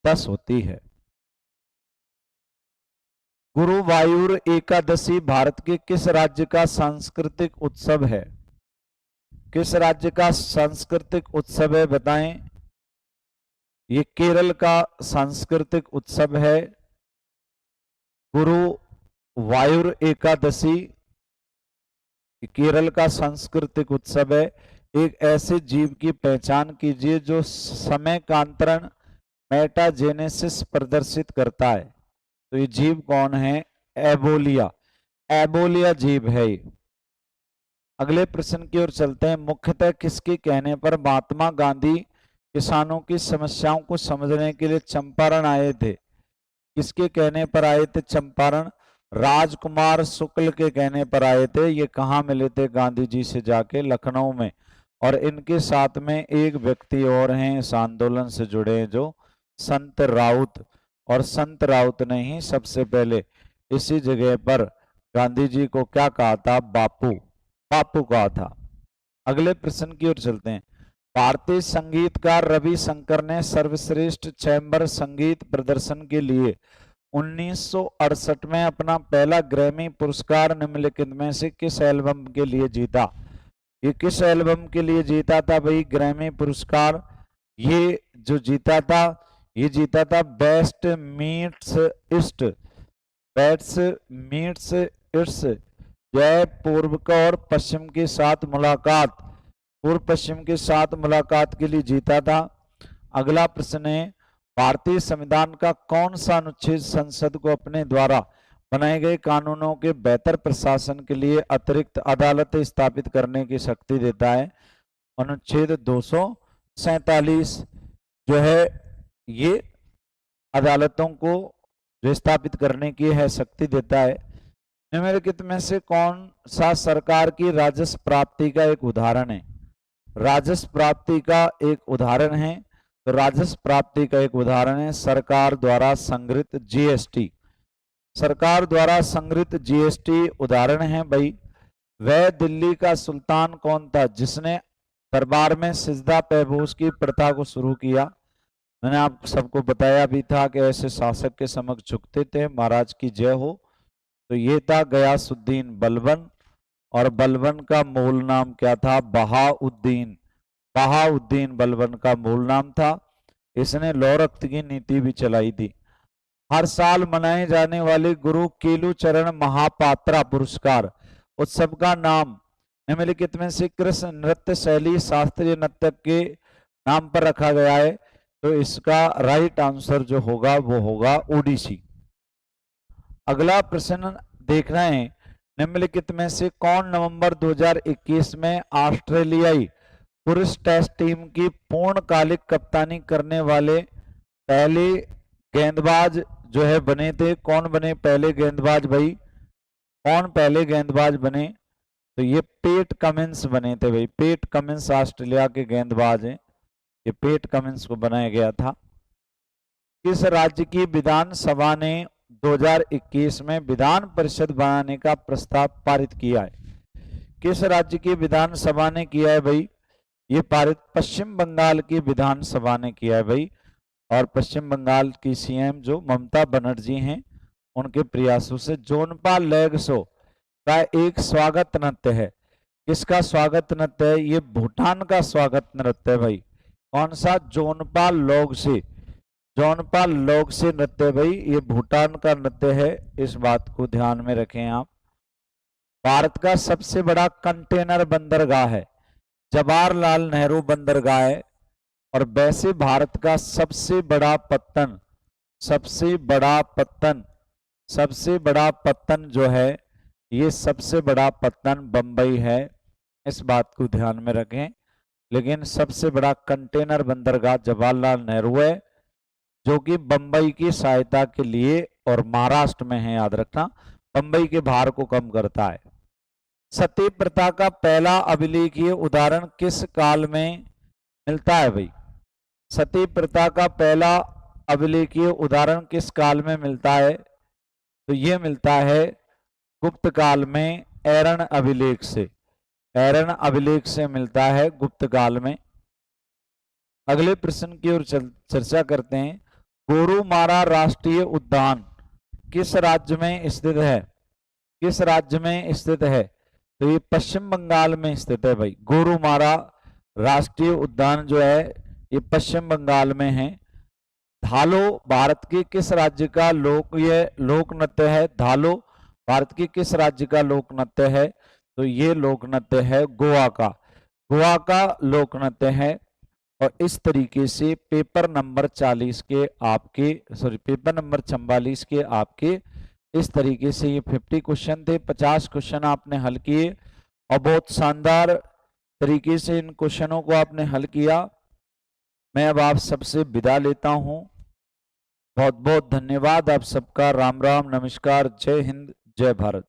10 होती है। गुरुवायूर एकादशी भारत के किस राज्य का सांस्कृतिक उत्सव है? किस राज्य का सांस्कृतिक उत्सव है बताएं। ये केरल का सांस्कृतिक उत्सव है गुरुवायूर एकादशी, केरल का सांस्कृतिक उत्सव है। एक ऐसे जीव की पहचान कीजिए जो समय कांतरण मेटाजेनेसिस प्रदर्शित करता है। तो ये जीव कौन है? एबोलिया, एबोलिया जीव है ये। अगले प्रश्न की ओर चलते हैं। मुख्यतः किसके कहने पर महात्मा गांधी किसानों की समस्याओं को समझने के लिए चंपारण आए थे? किसके कहने पर आए थे चंपारण? राजकुमार शुक्ल के कहने पर आए थे। ये कहाँ मिले थे? गांधी जी से जाके लखनऊ में। और इनके साथ में एक व्यक्ति और हैं इस आंदोलन से जुड़े हैं जो संत राउत, और संत राउत ने ही सबसे पहले इसी जगह पर गांधी जी को क्या कहा था? बापू, बापू कहा था। अगले प्रश्न की ओर चलते हैं। भारतीय संगीतकार रवि शंकर ने सर्वश्रेष्ठ चैम्बर संगीत प्रदर्शन के लिए 1968 में अपना पहला ग्रैमी पुरस्कार निम्नलिखित में से किस एल्बम के लिए जीता? ये किस एल्बम के लिए जीता था भाई ग्रैमी पुरस्कार? ये जो जीता था, ये जीता था best meets east, best meets east, जय पूर्व का और पश्चिम के साथ मुलाकात, पूर्व पश्चिम के साथ मुलाकात के लिए जीता था। अगला प्रश्न है, भारतीय संविधान का कौन सा अनुच्छेद संसद को अपने द्वारा बनाए गए कानूनों के बेहतर प्रशासन के लिए अतिरिक्त अदालतें स्थापित करने की शक्ति देता है? अनुच्छेद 247 जो है ये अदालतों को जो स्थापित करने की है शक्ति देता है। निम्नलिखित में से कौन सा सरकार की राजस्व प्राप्ति का एक उदाहरण है? राजस्व प्राप्ति का एक उदाहरण है, तो राजस्व प्राप्ति का एक उदाहरण है सरकार द्वारा संग्रहित जीएसटी। सरकार द्वारा संग्रहित जीएसटी उदाहरण है भाई। वह दिल्ली का सुल्तान कौन था जिसने दरबार में सिजदा पैबोस की प्रथा को शुरू किया? मैंने आप सबको बताया भी था कि ऐसे शासक के समक्ष झुकते थे, महाराज की जय हो। तो ये था गयासुद्दीन बलबन, और बलबन का मूल नाम क्या था? बहाउद्दीन। बहाउद्दीन बलबन का मूल नाम था। इसने लौ रक्त की नीति भी चलाई थी। हर साल मनाए जाने वाले गुरु केलुचरण महापात्रा पुरस्कार उत्सव का नाम निम्नलिखित में से कृष्ण नृत्य शैली शास्त्रीय नृत्य के नाम पर रखा गया है? तो इसका राइट आंसर जो होगा वो होगा ओडिसी। अगला प्रश्न देखना है, निम्नलिखित में से कौन नवंबर 2021 में ऑस्ट्रेलियाई पुरुष टेस्ट टीम की पूर्णकालिक कप्तानी करने वाले पहले गेंदबाज जो है बने थे? कौन बने पहले गेंदबाज भाई? कौन पहले गेंदबाज बने? तो ये पेट कमिंस बने थे भाई। पेट कमिंस ऑस्ट्रेलिया के गेंदबाज हैं। ये पेट कमिंस को बनाया गया था। किस राज्य की विधानसभा ने 2021 में विधान परिषद बनाने का प्रस्ताव पारित किया है? किस राज्य की विधानसभा ने किया है भाई ये पारित? पश्चिम बंगाल की विधानसभा ने किया है भाई। और पश्चिम बंगाल की सीएम जो ममता बनर्जी हैं, उनके प्रयासों से जोनपा लेगसो का एक स्वागत नृत्य है। किसका स्वागत नृत्य है? ये भूटान का स्वागत नृत्य है भाई। कौन सा? जोनपा लोगसे। जोनपा लोगसे नृत्य भाई, ये भूटान का नृत्य है। इस बात को ध्यान में रखें आप। भारत का सबसे बड़ा कंटेनर बंदरगाह है जवाहरलाल नेहरू बंदरगाह है। और वैसे भारत का सबसे बड़ा पत्तन जो है, ये सबसे बड़ा पत्तन बंबई है। इस बात को ध्यान में रखें। लेकिन सबसे बड़ा कंटेनर बंदरगाह जवाहरलाल नेहरू है, जो कि बंबई की सहायता के लिए और महाराष्ट्र में है, याद रखना, बंबई के भार को कम करता है। सती प्रथा का पहला अभिलेखीय उदाहरण किस काल में मिलता है भाई? सती प्रथा का पहला अभिलेखीय उदाहरण किस काल में मिलता है? तो ये मिलता है गुप्त काल में, ऐरण अभिलेख से। ऐरण अभिलेख से मिलता है गुप्त काल में। अगले प्रश्न की ओर चर्चा करते हैं। गोरुमारा राष्ट्रीय उद्यान किस राज्य में स्थित है? किस राज्य में स्थित है? तो ये पश्चिम बंगाल में स्थित है भाई। गोरुमारा राष्ट्रीय उद्यान जो है ये पश्चिम बंगाल में है। धालो भारत के किस राज्य का लोक नृत्य है? धालो भारत के किस राज्य का लोक नृत्य है? तो ये लोक नृत्य है गोवा का। गोवा का लोक नृत्य है। और इस तरीके से पेपर नंबर 44 के आपके पेपर नंबर 44 के आपके इस तरीके से ये 50 क्वेश्चन थे। 50 क्वेश्चन आपने हल किए और बहुत शानदार तरीके से इन क्वेश्चनों को आपने हल किया। मैं अब आप सबसे विदा लेता हूं। बहुत बहुत धन्यवाद आप सबका। राम राम, नमस्कार, जय हिंद, जय भारत।